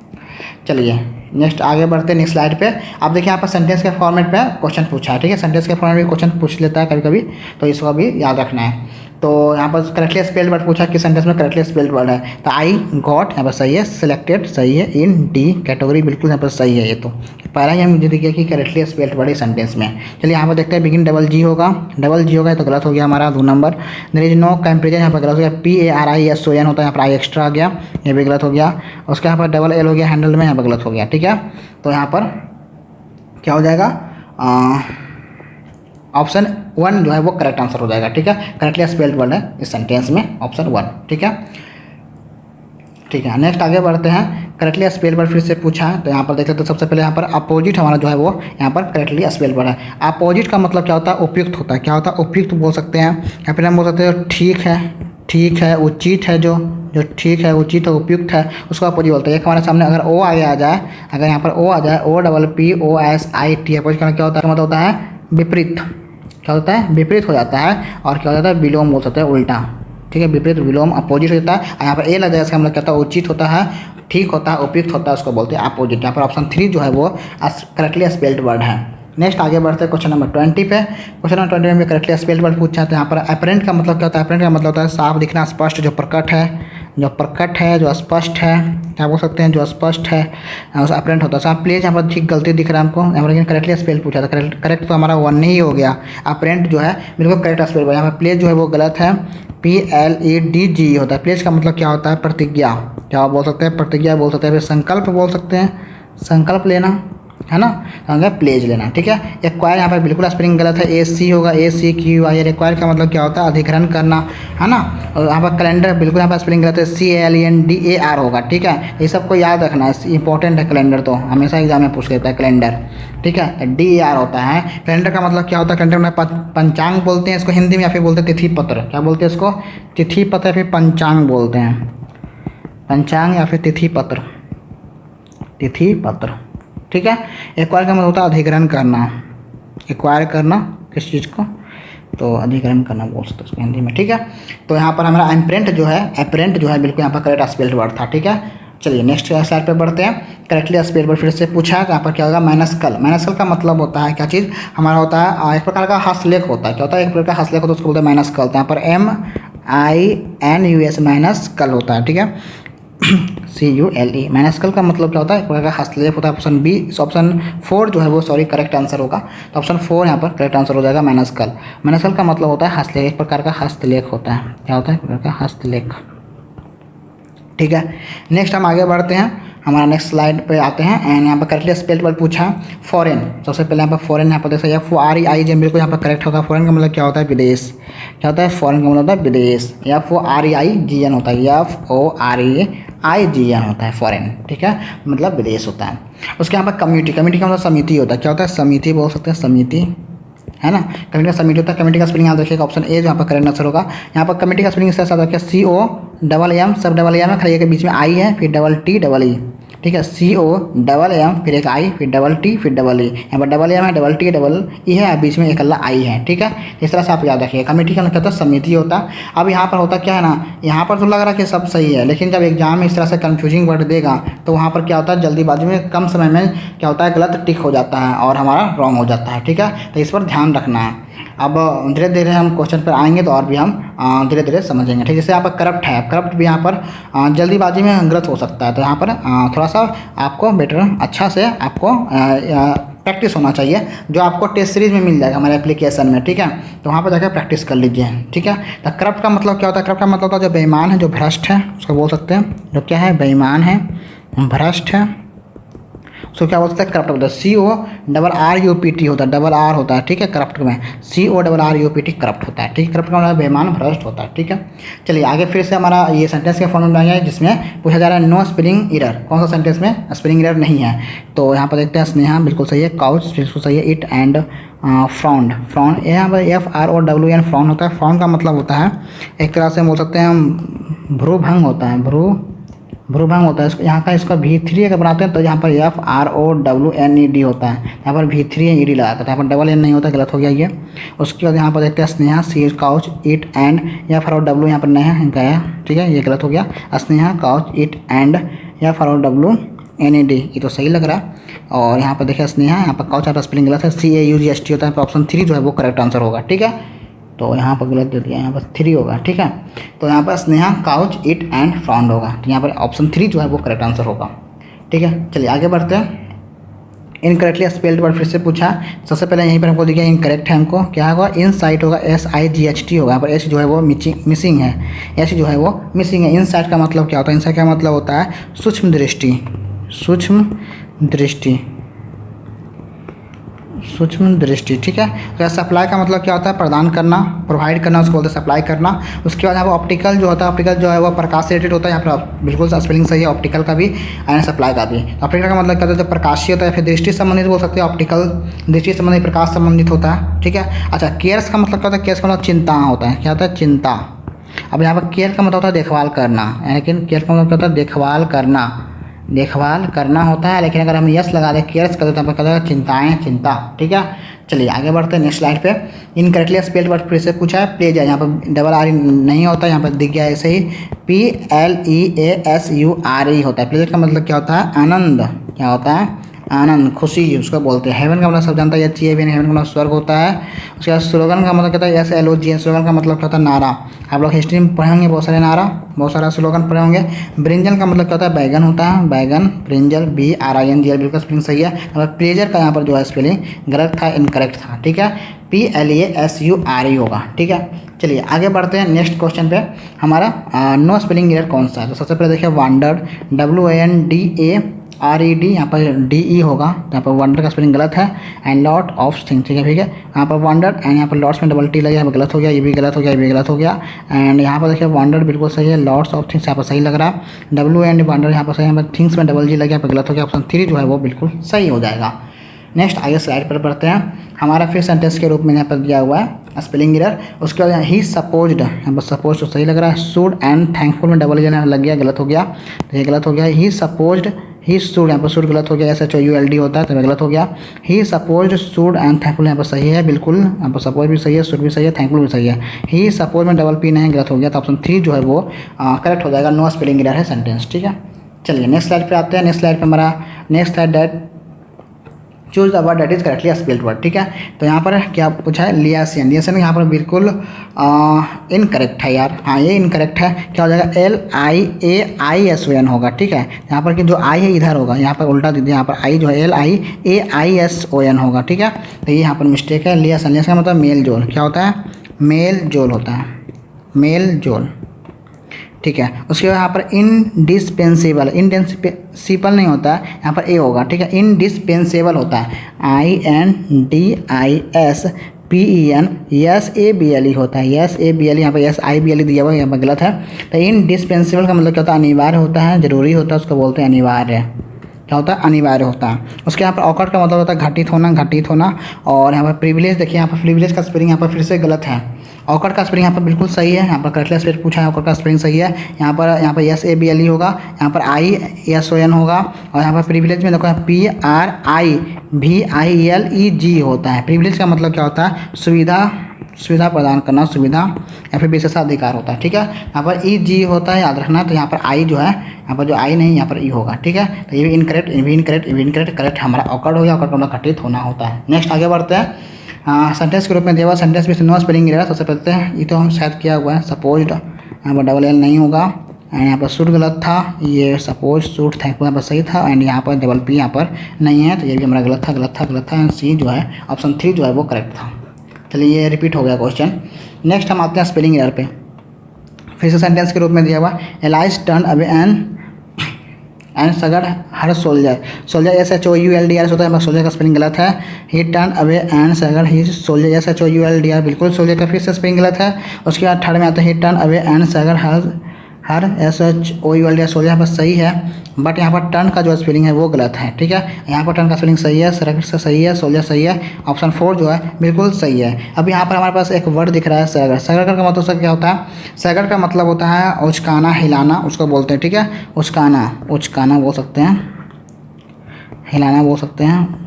चलिए नेक्स्ट आगे बढ़ते हैं नेक्स्ट स्लाइड पे। आप देखिए यहाँ पर सेंटेंस के फॉर्मेट पे क्वेश्चन पूछा है। ठीक है, सेंटेंस के फॉर्मेट में क्वेश्चन पूछ लेता है कभी कभी, तो इसको भी याद रखना है। तो यहाँ पर करेक्टली स्पेल्ड वर्ड पूछा कि सेंटेंस में करेक्टली स्पेल्ड वर्ड है, तो आई गॉट यहाँ पर सही है, सिलेक्टेड सही है, इन D कैटेगरी बिल्कुल यहाँ पर सही है। ये तो पहला ही हम मुझे देखिए कि करेक्टली स्पेल्ड वर्ड है सेंटेंस में। चलिए यहाँ पर देखते हैं, बिगिन डबल G होगा, डबल G होगा तो गलत हो गया हमारा 2 number. There is no comparison, यहाँ पर गलत हो गया। PARISON होता है, यहाँ पर आई एक्स्ट्रा आ गया, ये भी गलत हो गया। उसके यहाँ पर डबल L हो गया हैंडल में, यहाँ पर गलत हो गया। ठीक है, तो यहाँ पर क्या हो जाएगा? ऑप्शन 1 जो है वो करेक्ट आंसर हो जाएगा। ठीक है, करेक्टली स्पेल्ड वर्ड है इस सेंटेंस में ऑप्शन 1। ठीक है, ठीक है। नेक्स्ट आगे बढ़ते हैं। करेक्टली स्पेल वर्ड फिर से पूछा है, तो यहाँ पर देख सकते हो सबसे पहले यहाँ पर अपोजिट हमारा जो है वो यहाँ पर करेक्टली स्पेल वर्ड है। अपोजिट का मतलब क्या होता है? उपयुक्त होता है। क्या होता है? उपयुक्त बोल सकते हैं, या फिर हम बोल सकते हैं ठीक है, ठीक है, उचित है, जो ठीक है, उचित है, उपयुक्त है, उसको अपोजिट बोलते हैं। एक हमारे सामने अगर ओ आगे आ जाए, अगर यहाँ पर ओ आ जाए, OPPOSIT, अपोजिट का क्या होता है? मतलब होता है विपरीत। क्या होता है? विपरीत हो जाता है। और क्या हो जाता है? विलोम बोल सकते हैं, उल्टा। ठीक है, विपरीत, विलोम, अपोजिट हो जाता है। यहाँ पर ए लग जाए, इसका मतलब क्या होता है? उचित होता है, ठीक होता है, उपयुक्त होता है, उसको बोलते हैं अपोजिट। यहाँ पर ऑप्शन 3 जो है वो करेक्टली स्पेल्ड वर्ड है। नेक्स्ट आगे बढ़ते हैं क्वेश्चन नंबर 20 पे। क्वेश्चन नंबर 20 में करेक्टली स्पेल्ड वर्ड पूछा है। तो यहाँ पर अपरेंट का मतलब क्या होता है? अपरेंट का मतलब होता है साफ दिखना, स्पष्ट, जो प्रकट है, जो प्रकट है, जो स्पष्ट है। क्या बोल सकते हैं? जो स्पष्ट है, उस अपरेंट होता है। प्लीज यहाँ पर ठीक गलती दिख रहा है हमको, यहाँ पर लेकिन करेक्टली स्पेल पूछा था। करेक्ट तो हमारा 1 ही हो गया। अपरेंट जो है बिल्कुल करेक्ट स्पेल हुआ। यहाँ पर प्लेज जो है वो गलत है, PLEDG होता है। प्लेज का मतलब क्या होता है? प्रतिज्ञा। क्या बोल सकते हैं? प्रतिज्ञा बोल सकते हैं, फिर संकल्प बोल सकते हैं, संकल्प लेना, है ना, तो प्लेज लेना। ठीक है। एक्वायर यहाँ पर बिल्कुल स्पेलिंग गलत है, AC होगा, ACQUIR। एक्वायर का मतलब क्या होता है? अधिग्रहण करना, है ना। और यहाँ पर कैलेंडर बिल्कुल यहाँ पर स्पेलिंग गलत है, CALENDAR होगा। ठीक है, ये सबको याद रखना है, इंपॉर्टेंट है। कैलेंडर तो हमेशा एग्जाम में पूछ लेता है, कैलेंडर। ठीक है, DAR होता है। कैलेंडर का मतलब क्या होता है? कैलेंडर में पंचांग बोलते हैं इसको हिंदी में, या फिर बोलते हैं तिथि पत्र। क्या बोलते हैं इसको? तिथि पत्र या फिर पंचांग बोलते हैं, पंचांग या फिर तिथि पत्र, तिथि पत्र। ठीक है। एक्वायर का मतलब होता है अधिग्रहण करना, एक्वायर करना किस चीज़ को? तो अधिग्रहण करना बोल सकते हैं उसको हिंदी में। ठीक है, तो यहाँ पर हमारा एम्प्रेंट जो है, एपरेंट जो है बिल्कुल यहाँ पर करेक्ट स्पेल्ड वर्ड था। ठीक है, चलिए नेक्स्ट स्लाइड पे बढ़ते हैं। करेक्टली स्पेल्ड वर्ड फिर से पूछा है। यहाँ पर क्या होगा? मैनस्कल। मैनस्कल का मतलब होता है क्या चीज़? हमारा होता है एक प्रकार का हस्तलेख होता है। क्या होता है? एक प्रकार का हस्तलेख होता है, उसको बोलते हैं मैनस्कल। यहाँ पर MINUS मैनस्कल होता है। ठीक है, CULE। मैनस्कल का मतलब क्या होता है? एक प्रकार का हस्तलेख होता है। ऑप्शन बी, ऑप्शन 4 जो है वो सॉरी करेक्ट आंसर होगा। तो ऑप्शन 4 यहाँ पर करेक्ट आंसर हो जाएगा, मैनस्कल। मैनस्कल का मतलब होता है हस्तलेख, एक प्रकार का हस्तलेख होता है। क्या होता है? एक प्रकार का हस्तलेख। ठीक है, नेक्स्ट हम आगे बढ़ते हैं। हमारा नेक्स्ट स्लाइड पे आते हैं एंड यहाँ पर करेक्टली स्पेल्ड वर्ड पूछा फॉरेन। सबसे पहले यहाँ पर फॉरेन यहाँ पर देख सकते हैं, FOREIGN बिल्कुल यहाँ पर करेक्ट होगा। फॉरेन का मतलब क्या होता है? विदेश। क्या होता है? फॉरेन का मतलब होता है विदेश। FOREIGN होता है, FOREIGN होता है फॉरेन। ठीक है, मतलब विदेश होता है। उसके यहाँ पर कम्युनिटी, कम्युनिटी का मतलब समिति होता है। क्या होता है? समिति बोल सकते हैं, समिति, है ना। कमेटी का समिति होता है। कमेटी का स्पेलिंग याद रखिएगा, ऑप्शन ए जो यहाँ पर करेक्ट आंसर होगा। यहाँ पर कमेटी का स्पेलिंग इस तरह से याद रखिए, COMM, सब डबल एम है, खाली के बीच में आई है, फिर TTE। ठीक है, COMM, फिर एक आई, फिर TT, फिर EE। यहाँ पर डबल एम है, TT, EE है, बीच में एक अल्ला आई है। ठीक है, इस तरह से आप याद रखिए। कमेटी का मतलब समिति होता है। अब यहाँ पर होता क्या है ना, यहाँ पर तो लग रहा है कि सब सही है, लेकिन जब एग्जाम में इस तरह से कन्फ्यूजिंग वर्ड देगा तो वहाँ पर क्या होता है? जल्दीबाजी में कम समय में क्या होता है? गलत टिक हो जाता है और हमारा रॉन्ग हो जाता है। ठीक है, तो इस पर ध्यान रखना है। अब धीरे धीरे हम क्वेश्चन पर आएंगे तो और भी हम धीरे धीरे समझेंगे। ठीक है, जैसे यहाँ पर करप्ट है, करप्ट भी यहाँ पर जल्दीबाजी में गलत हो सकता है, तो यहाँ पर थोड़ा सा आपको बेटर अच्छा से आपको प्रैक्टिस होना चाहिए, जो आपको टेस्ट सीरीज में मिल जाएगा हमारे एप्लीकेशन में। ठीक है, तो वहाँ पर जाकर प्रैक्टिस कर लीजिए। ठीक है, तो करप्ट का मतलब क्या होता है? करप्ट का मतलब होता है जो बेईमान है, जो भ्रष्ट है, उसको बोल सकते हैं। जो क्या है? बेईमान है, भ्रष्ट है, उसको क्या बोल सकते हैं? करप्ट होता है। CORRUPT होता है, डबल R होता है। ठीक है, करप्ट में CORRUPT करप्ट होता है। ठीक है, करप्ट का मतलब बेईमान, भ्रष्ट होता है। ठीक है, चलिए आगे फिर से हमारा ये सेंटेंस के फॉर्म में आया है, जिसमें पूछा जा रहा है नो स्पेलिंग एरर। कौन सा सेंटेंस में स्पेलिंग एरर नहीं है? तो यहाँ पर देखते हैं, स्नेहा बिल्कुल सही है, काउच बिल्कुल सही है, इट एंड फ्राउंड, फ्राउंड यहाँ पर FROWN फ्राउंड होता है। फ्राउंड का मतलब होता है एक तरह से बोल सकते हैं हम भ्रूभंग होता है, भ्रूभंग होता है। इसको यहाँ का इसका V3 अगर बनाते हैं तो यहाँ पर FROWNED होता है। यहाँ पर V3 ED लगा था, यहाँ पर डबल N नहीं होता, गलत हो गया ये। उसके बाद यहाँ पर देखते हैं स्नेहा, सी काउच इट एंड, FROW यहाँ पर नहीं है, गया। ठीक है, ये गलत हो गया। स्नेहा काउच इट एंड FROWNED, ये तो सही लग रहा है। और यहाँ पर देखिए स्नेहा, यहाँ पर काउच, यहाँ पर स्पेलिंग गलत है, CAUGST होता है। ऑप्शन 3 जो है वो करेक्ट आंसर होगा। ठीक है, तो यहाँ पर गलत दे दिया, यहाँ पर 3 होगा। ठीक है, तो यहाँ पर स्नेहा काउच इट एंड फ्राउंड होगा, तो यहाँ पर ऑप्शन 3 जो है वो करेक्ट आंसर होगा। ठीक है, चलिए आगे बढ़ते हैं। इनकरेक्टली स्पेल्ड वर्ड फिर से पूछा। सबसे पहले यहीं पर हमको दिया इनकरेक्ट है, हमको क्या होगा? इनसाइट होगा, SIGHT होगा। यहाँ पर H जो है वो मिसिंग है, H जो है वो मिसिंग है। इनसाइट का मतलब क्या होता है? इनसाइट का मतलब होता है सूक्ष्म दृष्टि, सूक्ष्म दृष्टि, सूक्ष्म दृष्टि, ठीक है। तो सप्लाई का मतलब क्या होता है, प्रदान करना, प्रोवाइड करना, उसको बोलते हैं सप्लाई करना। उसके बाद यहाँ पर ऑप्टिकल जो होता है, ऑप्टिकल जो है वो प्रकाश से रिलेटेड होता है। यहाँ पर बिल्कुल स्पेलिंग सही है ऑप्टिकल का भी एंड सप्लाई का भी। ऑप्टिकल का मतलब क्या होता है, जो प्रकाशीय होता है, फिर दृष्टि संबंधित बोल सकते हैं, ऑप्टिकल दृष्टि संबंधित, प्रकाश संबंधित होता है, ठीक है। अच्छा, केयर्स का मतलब क्या होता है, केयर्स का मतलब चिंता होता है, क्या होता है, चिंता। अब यहाँ पर केयर का मतलब होता है देखभाल करना, लेकिन केयर का मतलब क्या होता है, देखभाल करना, देखभाल करना होता है। लेकिन अगर हम यस लगा दें, केयर्स कर देते हैं, तो कहते चिंताएं, चिंता, ठीक है। चलिए आगे बढ़ते हैं नेक्स्ट स्लाइड पे। इनकरेक्टली स्पेल्ड वर्ड फिर से पूछा है, प्लेजर, यहाँ पर डबल आर नहीं होता, यहाँ पर दिख गया ऐसे ही, PLEASURE होता है। प्लेजर का मतलब क्या होता है, आनंद, क्या होता है, आनंद, खुशी, उसको बोलते हैं। हेवन का मतलब सब जानता है, हेवन का मतलब स्वर्ग होता है। उसके बाद स्लोगन का मतलब क्या होता है, SLOGN, स्लोगन का मतलब क्या होता है, नारा। आप लोग हिस्ट्री में पढ़े होंगे बहुत सारे नारा, बहुत सारा स्लोगन पढ़े होंगे। ब्रिंजल का मतलब क्या होता है, बैगन होता है, बैगन, ब्रिंजल, BRINGL, बिल्कुल स्पेलिंग सही है। और प्लेजर का यहाँ पर जो है स्पेलिंग गलत था, इनकरेक्ट था, ठीक है, PLESURE होगा, ठीक है। चलिए आगे बढ़ते हैं नेक्स्ट क्वेश्चन पे। हमारा नो स्पेलिंग एरर कौन सा है, तो सबसे पहले देखिए वांडर्ड, WANDARED, यहाँ पर DE होगा, तो यहाँ पर वंडर का स्पेलिंग गलत है। एंड लॉट ऑफ थिंग्स, ठीक है, ठीक है। यहाँ पर वंडर एंड यहाँ पर लॉट्स में डबल T लगे, यहाँ पर गलत हो गया, ये भी गलत हो गया, ये भी गलत हो गया। एंड यहाँ पर देखिए वंडर बिल्कुल सही है, लॉट्स ऑफ थिंग्स यहाँ पर सही लग रहा है, W एंड वंडर यहाँ पर सही है, यहाँ पर थिंग्स में डबल G लगे, यहाँ पर गलत हो गया। ऑप्शन 3 जो है वो बिल्कुल सही हो जाएगा। नेक्स्ट आगे स्लाइड पर बढ़ते हैं। हमारा फिर सेंटेंस के रूप में यहाँ पर दिया हुआ है स्पेलिंग एरर। उसके बाद ही सपोज्ड, यहाँ पर सपोज तो सही लग रहा है, शुड एंड थैंकफुल में डबल L लग गया, गलत हो गया, तो ये गलत हो गया। ही सपोज्ड, ही शुड, यहाँ पर शुड गलत हो गया, SHOULD होता है, तो गलत हो गया। ही सपोज्ड शुड एंड थैंकफुल यहाँ पर सही है, बिल्कुल, यहाँ पर सपोज भी सही है, शुड भी सही है, थैंकफुल भी सही है। ही सपोज में डबल P नहीं, गलत हो गया, तो ऑप्शन 3 जो है वो करेक्ट हो जाएगा। नो स्पेलिंग एरर है सेंटेंस, ठीक है। चलिए नेक्स्ट स्लाइड पे आते हैं। नेक्स्ट स्लाइड पे हमारा नेक्स्ट है that choose the word that is correctly spelled word, ठीक है। तो यहाँ पर क्या पूछा है, लियासियन, लियासियन यहाँ पर बिल्कुल इनकरेक्ट है यार, हाँ ये इनकरेक्ट है। क्या हो जाएगा, LIAISON होगा, ठीक है। यहाँ पर कि जो आई है इधर होगा, यहाँ पर उल्टा दीजिए, यहाँ पर आई जो है LIAISON होगा, ठीक है। तो ये यहाँ पर मिस्टेक है। लियासन, लियासन का मतलब मेल जोल, क्या होता है, मेल जोल होता है, मेल जोल, ठीक है। उसके बाद यहाँ पर इनडिस्पेंसेबल, इनडिस्पेंसिबल नहीं होता है, यहाँ पर ए होगा, ठीक है। इनडिस्पेंसेबल होता है, INDISPEN, होता है, SABLE, यहाँ पर SIBLE दिया हुआ है, यहाँ पर गलत है। तो इनडिस्पेंसेबल का मतलब क्या होता है, अनिवार्य होता है, जरूरी होता है, उसको बोलते हैं अनिवार्य, क्या होता है, अनिवार्य होता है। उसके यहाँ पर औकड़ का मतलब होता है घटित होना, घटित होना। और यहाँ पर प्रिविलेज, देखिए यहाँ पर प्रिविलेज का स्पेलिंग यहाँ पर फिर से गलत है। औकड़ का स्पेलिंग यहाँ पर बिल्कुल सही है, यहाँ पर करेक्टली स्पेलिंग पूछा है, औकड़ का स्पेलिंग सही है। यहाँ पर SABLE होगा, यहाँ पर ISON होगा। और यहाँ पर प्रिविलेज में देखो PRIVILEG होता है। प्रिविलेज का मतलब क्या होता है, सुविधा, सुविधा प्रदान करना, सुविधा या फिर विशेषाधिकार होता है, ठीक है। यहाँ पर EG होता है, याद रखना। तो यहाँ पर आई जो है, यहाँ पर जो आई नहीं, यहाँ पर ई होगा, ठीक है। तो ये भी इनकरेक्ट, ये भी इनकरेक्ट, ये भी इनकरेक्ट, करेक्ट हमारा औकड़ हो गया, औकड़ का मतलब घटित होना होता है। नेक्स्ट आगे बढ़ते हैं। सेंटेंस के रूप में दिया हुआ सेंटेंस में नो स्पेलिंग एरर। सबसे पहले ये तो हम शायद किया हुआ है, सपोज्ड, यहाँ पर डबल L नहीं होगा, एंड यहाँ पर शुड गलत था, ये सपोज, शुड, थैंकफुल यहाँ पर सही था, एंड यहाँ पर डबल P यहाँ पर नहीं है, तो ये भी हमारा गलत था, गलत था, गलत था। एंड C जो है ऑप्शन 3 जो है वो करेक्ट था। चलिए ये रिपीट हो गया क्वेश्चन। नेक्स्ट हम आते हैं स्पेलिंग एरर पे। फिर से सेंटेंस के रूप में दिया हुआ, allies turn away and सगड़ her soldier, soldier SHOULDR होता है, सोल्जर का स्पेलिंग गलत है। ही turn away and succour he soldier, SHOULDR, बिल्कुल सोल्जर का फिर से स्पेलिंग गलत है। उसके बाद थर्ड में आता है ही turn away and सगड़ her SHOULDR, shoulder यहाँ पर सही है, बट यहाँ पर टर्न का जो स्पेलिंग है वो गलत है, ठीक है। यहाँ पर टर्न का स्पेलिंग सही है, सगड़ से सही है, सोल्जर सही है, ऑप्शन 4 जो है बिल्कुल सही है। अब यहाँ पर हमारे पास एक वर्ड दिख रहा है सगड़, सगड़ का मतलब क्या होता है, सगड़ का मतलब होता है उचकाना, हिलाना, उसको बोलते हैं, ठीक है। उचकाना, उचकाना बोल सकते हैं, हिलाना बोल सकते हैं,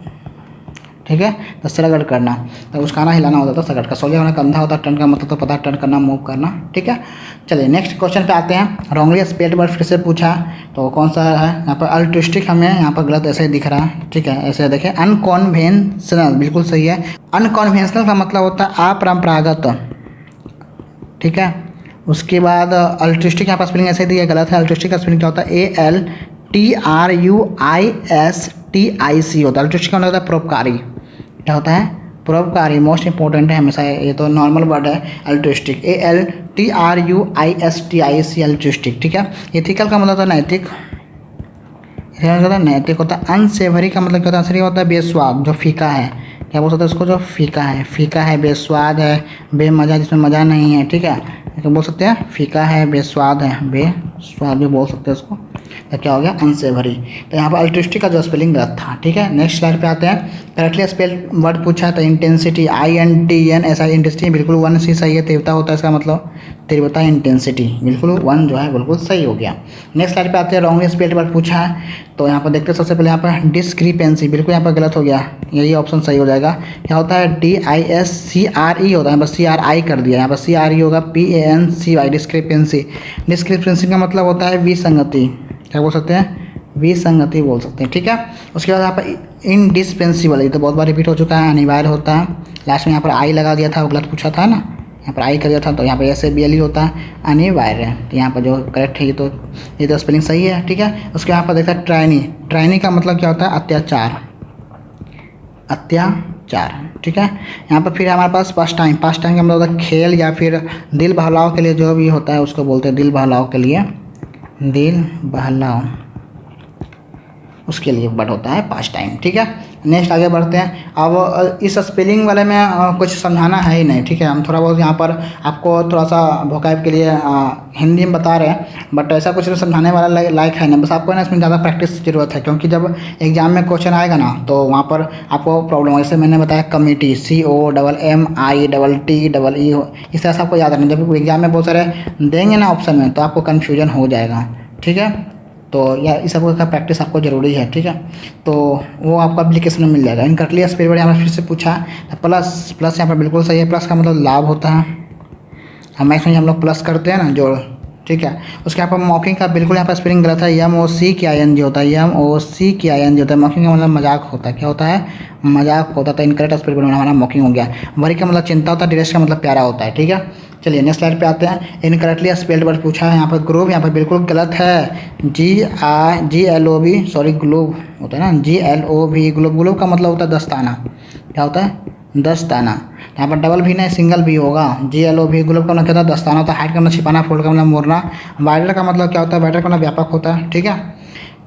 ठीक है। तो सगड़ करना, तो उसका हिलाना होता था सगड़ का। सोल्जर होना कंधा होता है, टर्न का मतलब तो पता है, टर्न करना, मूव करना, ठीक है। चलिए नेक्स्ट क्वेश्चन पे आते हैं। रॉन्गली स्पेल्ड वर्ड फिर से पूछा, तो कौन सा है, यहाँ पर अल्ट्रिस्टिक हमें यहाँ पर गलत ऐसे ही दिख रहा है, ठीक है। ऐसे देखें, अनकॉन्वेंशनल, बिल्कुल सही है। अनकॉन्वेंशनल का मतलब होता है अपरंपरागत, ठीक है। उसके बाद अल्ट्रिस्टिक यहाँ पर स्पेलिंग ऐसे दिया, गलत है। अल्ट्रिस्टिक का स्पेलिंग क्या होता है, ALTRUISTIC होता है। अल्ट्रिस्टिक का मतलब होता है परोपकारी, क्या होता है, परोपकारी, मोस्ट इंपॉर्टेंट है हमेशा, ये तो नॉर्मल वर्ड है अल्ट्रिस्टिक, ALTRUISTIC, अल्ट्रिस्टिक, ठीक है। एथिकल का मतलब होता है नैतिक, नैतिक होता है। अनसेवरी का मतलब क्या होता है, अनसेवरी होता है बेस्वाद, जो फीका है, क्या बोल सकते हैं इसको, जो फीका है, बेस्वाद है, बेमज़ा जिसमें मज़ा नहीं है, ठीक है, तो बोल सकते हैं फीका है, बेस्वाद है, बेस्वाद भी बोल सकते हैं इसको। तो क्या हो गया, अनसेवरी। तो यहाँ पर अल्ट्रिस्टिक का जो स्पेलिंग गलत था, ठीक है। नेक्स्ट स्लाइड पे आते हैं। करेक्टली स्पेल वर्ड पूछा तो इंटेंसिटी, INTN ऐसा इंटेंसिटी बिल्कुल 1 सी सही है। तीव्रता होता है इसका मतलब तीव्रता, इंटेंसिटी बिल्कुल 1 जो है बिल्कुल सही हो गया। नेक्स्ट स्लाइड पे आते हैं। रॉन्गली स्पेल्ड वर्ड पूछा है तो यहाँ पर देखते हैं सबसे पहले यहाँ पर डिस्क्रिपेंसी, बिल्कुल यहाँ पर गलत हो गया, यही ऑप्शन सही हो जाएगा। क्या होता है, DISCRE होता है, बस CRI कर दिया, यहाँ पर CRE होगा, PANCY, डिस्क्रिपेंसी। डिस्क्रिपेंसी का मतलब होता है विसंगति, क्या बोल सकते हैं, विसंगति बोल सकते हैं, ठीक है। उसके बाद यहाँ पर इनडिस्पेंसिबल, ये तो बहुत बार रिपीट हो चुका है, अनिवार्य होता है। लास्ट में यहाँ पर आई लगा दिया था, वो गलत पूछा था ना, यहाँ पर आई कर दिया था, तो यहाँ पर SABLE होता है, अनिवार्य। तो यहाँ पर जो करेक्ट है ये तो स्पेलिंग सही है, ठीक है। उसके यहाँ पर देखा ट्राइनी का मतलब क्या होता है, अत्याचार, ठीक है। यहाँ पर फिर हमारे पास पास टाइम का मतलब होता है खेल या फिर दिल बहलाव के लिए जो भी होता है उसको बोलते हैं दिल बहलाव के लिए, दिल बहलाव उसके लिए वर्ड होता है पास्ट टाइम, ठीक है। नेक्स्ट आगे बढ़ते हैं। अब इस स्पेलिंग वाले में कुछ समझाना है ही नहीं, ठीक है। हम थोड़ा बहुत यहाँ पर आपको थोड़ा सा वोकैब के लिए हिंदी में बता रहे हैं, बट ऐसा कुछ समझाने वाला लायक है नहीं, बस आपको ना इसमें ज़्यादा प्रैक्टिस की ज़रूरत है, क्योंकि जब एग्जाम में क्वेश्चन आएगा ना तो वहाँ पर आपको प्रॉब्लम हो। जैसे मैंने बताया कमिटी, COMMITTE, इस तरह से आपको याद रखना। जब एग्जाम में बहुत सारे देंगे ना ऑप्शन में तो आपको कन्फ्यूजन हो जाएगा, ठीक है। तो या इस सब का प्रैक्टिस आपको ज़रूरी है, ठीक है। तो वो आपको एप्लीकेशन में मिल जाएगा। इनकरेक्टली स्पेल्ड वर्ड यहाँ पर फिर से पूछा तो प्लस यहाँ पर बिल्कुल सही है। प्लस का मतलब लाभ होता है, हम मैथ्स में हम लोग प्लस करते हैं ना, जोड़, ठीक है। उसके यहाँ पर मॉकिंग का बिल्कुल यहाँ पर स्पेलिंग गलत है, MOCKING होता है, MOCKING होता है। मॉकिंग का मतलब मजाक होता है, क्या होता है, मजाक होता है। तो इनकरेक्ट स्पेलिंग वर्ड हमारा मॉकिंग हो गया। वरी का मतलब चिंता होता है, डिरेस का मतलब प्यारा होता है, ठीक है। चलिए नेक्स्ट स्लाइड पे आते हैं। इनकरेक्टली स्पेल्ड वर्ड पूछा है यहाँ पर ग्लोब, यहाँ पर बिल्कुल गलत है, GLOB, सॉरी ग्लोब होता है ना, GLOB, ग्लोब का मतलब होता है दस्ताना, क्या होता है, दस्ताना। यहाँ पर डबल भी नहीं सिंगल भी होगा, GLOB, ग्लोब का मतलब क्या होता है, दस्ताना होता है। हाइड का मतलब छिपाना, फोल्ड का मतलब मोड़ना। वाइडर का मतलब क्या होता है, वाइडर का मतलब व्यापक होता है, ठीक है।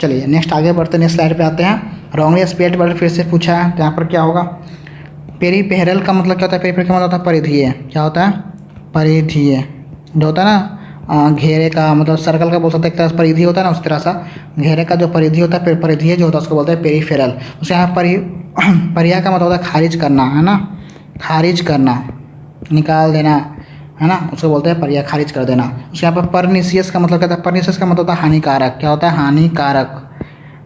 चलिए नेक्स्ट आगे बढ़ते हैं। नेक्स्ट स्लाइड पे आते हैं। रॉन्गली स्पेल्ड वर्ड फिर से पूछा है तो यहाँ पर क्या होगा, पेरिफेरल का मतलब क्या होता है, पेरिफेरल का मतलब होता है परिधीय, क्या होता है, परिधीय। जो होता है ना घेरे का मतलब सर्कल का बोल सकते हैं, एक तरह से परिधि होता है ना, उस तरह सा घेरे का जो परिधि होता है, परिधीय जो होता है उसको बोलते हैं पेरिफेरल। उसे यहाँ परिया का मतलब होता है खारिज करना, है ना, खारिज करना, निकाल देना, है ना, उसको बोलते हैं परिया, खारिज कर देना। उसके यहाँ पर परनिशियस का मतलब क्या होता है, परनिशियस का मतलब होता है हानिकारक, क्या होता है,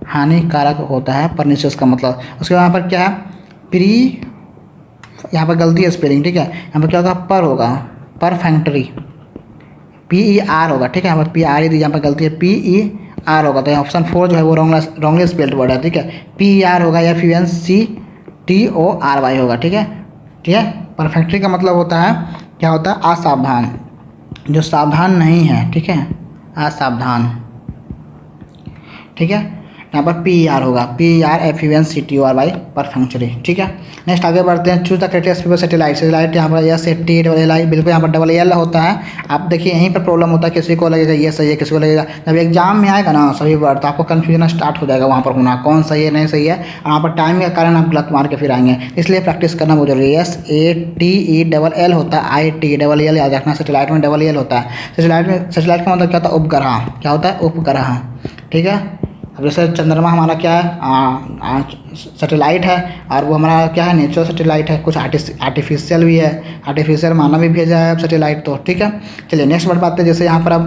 हानिकारक होता है परनिशियस का मतलब। उसके यहाँ पर क्या है, प्री, यहाँ पर गलती है स्पेलिंग, ठीक है। यहाँ पर क्या होगा, पर होगा, परफेक्टरी, PER होगा, ठीक है। यहाँ पर PRE दी, यहाँ पर गलती है, PER होगा। तो ऑप्शन 4 जो है वो रॉन्गली स्पेल्ड वर्ड है, ठीक है। PER होगा या FUNCTORY होगा, ठीक है, ठीक है। परफेक्टरी का मतलब होता है, क्या होता है, असावधान, जो सावधान नहीं है, ठीक है, असावधान, ठीक है। यहाँ पर PER होगा, PERFUNCTORY, परफेक्टरी, ठीक है। नेक्स्ट आगे बढ़ते हैं। Choose the correct spelling satellite, यहाँ पर SATLI, बिल्कुल यहाँ पर DL होता है। आप देखिए यहीं पर प्रॉब्लम होता है, किसी को लगेगा ये सही है, किसी को लगेगा, जब एग्जाम में आएगा ना सभी वर्ड तो आपको कन्फ्यूजन स्टार्ट हो जाएगा, वहाँ पर होना कौन सही है नहीं सही है, वहाँ पर टाइम के कारण आप गलत मार के फिर आएंगे, इसलिए प्रैक्टिस करना बहुत जरूरी है। SATELL होता है, ITLL याद रखना। सैटेलाइट में DL होता है। सैटेलाइट का मतलब क्या होता है, उपग्रह, क्या होता है, उपग्रह, ठीक है। अब जैसे चंद्रमा हमारा क्या है, सैटेलाइट है, और वो हमारा क्या है, नेचुरल सैटेलाइट है, कुछ आर्टिफिशियल भी है, आर्टिफिशियल मानव भी भेजा है अब सैटेलाइट, तो ठीक है। चलिए नेक्स्ट वर्ड बात है। जैसे यहाँ पर अब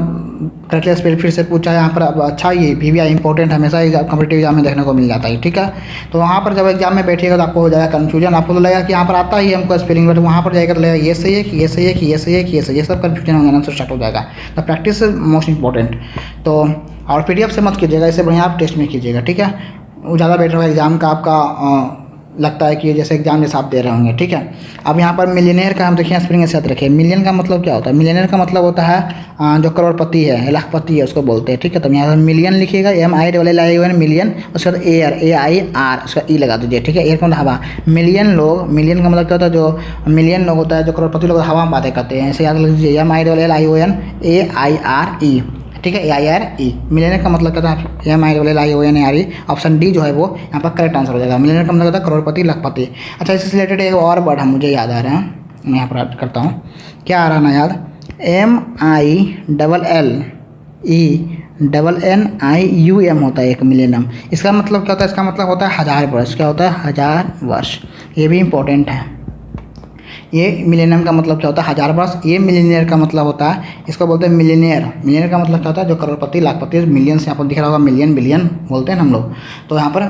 करेक्टली स्पेल फिर से पूछा है यहाँ पर, अब अच्छा ये PVI इंपॉर्टेंट हमेशा कॉम्पिटिटिव एग्जाम में देखने को मिल जाता है, ठीक है। तो वहाँ पर जब एग्जाम में बैठिएगा तो आपको हो जाएगा कन्फ्यूजन, आपको तो लगेगा कि यहाँ पर आता ही है हमको स्पेलिंग, बट वहाँ पर जाएगा तो लगेगा ये सही है कि ये सही है कि ये सही है कि ये सही है, सब कन्फ्यूजन हो जाना से स्टार्ट हो जाएगा। तो प्रैक्टिस मोस्ट इंपॉर्टेंट। तो और PDF से मत कीजिएगा, इससे बढ़िया आप टेस्ट में कीजिएगा, ठीक है। वो ज़्यादा बेटर होगा, एग्जाम का आपका लगता है कि जैसे एग्जाम जैसा आप दे रहे होंगे, ठीक है। अब यहाँ पर मिलियनेयर का हम देखिए स्पेलिंग ऐसे रखिए। मिलियन का मतलब क्या होता है, मिलियनेयर का मतलब होता है जो करोड़पति है, लाखपति है, उसको बोलते हैं, ठीक है। तो यहाँ पर मिलियन लिखिएगा, MILLION, मिलियन, उसके बाद एयर, AIR, उसका E लगा दीजिए, ठीक है। एयर का मतलब हवा। मिलियन लोग, मिलियन का मतलब क्या होता है, जो मिलियन लोग होता है, जो करोड़पति लोग हवा में बातें करते हैं, ऐसे याद लीजिए, MILLION AIRE, ठीक है, AIRE। मिलियनियर का मतलब क्या था, MILLIONERE। ऑप्शन डी जो है वो यहाँ पर करेक्ट आंसर हो जाएगा। मिलियनियर का मतलब होता है करोड़पति, लाखपति। अच्छा, इससे रिलेटेड एक और वर्ड हम मुझे याद आ रहा है, मैं यहाँ पर ऐड करता हूँ। क्या आ रहा ना याद, MINNIUM होता है एक मिलेनियम। इसका मतलब क्या होता है, इसका मतलब होता है 1000 वर्ष। क्या होता है, 1000 वर्ष। ये भी इम्पोर्टेंट है। ये मिलेनियम का मतलब क्या होता है, 1000 वर्ष। ये मिलीनियर का मतलब होता है, इसको बोलते हैं मिलीनियर। मिलीनियर का मतलब क्या होता है, जो करोड़पति, लाखपति, मिलियन से यहाँ पर दिख रहा होगा, मिलियन बिलियन बोलते हैं हम लोग। तो यहाँ पर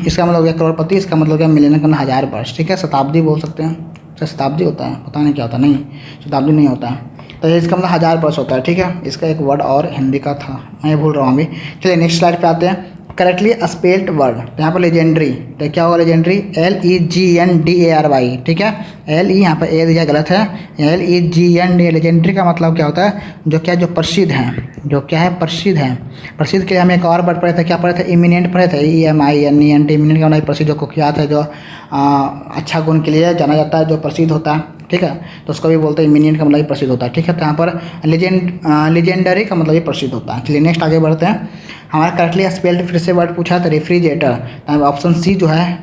इसका मतलब क्या करोड़पति, इसका मतलब क्या मिलीनियर का 1000 वर्ष। ठीक है, शताब्दी बोल सकते हैं, शताब्दी होता है, पता नहीं क्या होता, नहीं शताब्दी नहीं होता है। तो ये इसका मतलब 1000 वर्ष होता है। ठीक है, इसका एक वर्ड और हिंदी का था, मैं भूल रहा हूँ अभी। चलिए नेक्स्ट स्लाइड पे आते हैं। करेक्टली स्पेल्ड वर्ड, तो यहाँ पर लेजेंडरी, तो क्या होगा लेजेंडरी, LEGNDARY। ठीक है, LE यहाँ पर ए दिया गलत है, LEGND। लेजेंडरी का मतलब क्या होता है, जो क्या, जो प्रसिद्ध है, जो क्या है, प्रसिद्ध है। प्रसिद्ध के लिए हम एक और वर्ड पढ़े थे, क्या पढ़े थे, इमिनेंट पढ़े थे, EMINENT। इमिनेंट का मतलब प्रसिद्ध, जो कुख्यात है, जो अच्छा गुण के लिए जाना जाता है, जो प्रसिद्ध होता है। ठीक है, तो उसको भी बोलते हैं इमिनेंट का मतलब प्रसिद्ध होता है। ठीक है, तो यहाँ पर लेजेंडरी का मतलब ये प्रसिद्ध होता है। चलिए नेक्स्ट आगे बढ़ते हैं। हमारा करेक्टली स्पेल्ड फिर से वर्ड पूछा था रेफ्रिजरेटर, ऑप्शन सी जो है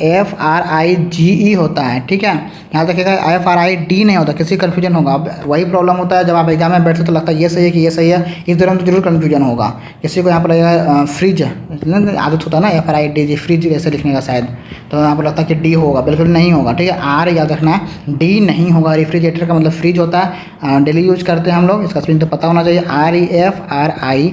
REFRIGE होता है। ठीक है, यहाँ देखिएगा FRID नहीं होता, किसी कन्फ्यूजन होगा। अब वही प्रॉब्लम होता है, जब आप एग्जाम में बैठते तो लगता है ये सही है कि ये सही है, इस दौरान तो जरूर कन्फ्यूजन होगा। किसी को यहाँ पर लगेगा फ्रिज, आदत होता है ना FRID, फ्रिज ऐसे लिखने का शायद, तो यहाँ पर लगता है कि डी होगा, बिल्कुल नहीं होगा। ठीक है, आर याद रखना, डी नहीं होगा। रेफ्रिजरेटर का मतलब फ्रिज होता है, डेली यूज करते हैं हम लोग, इसका स्पेलिंग तो पता होना चाहिए, REFRIGE।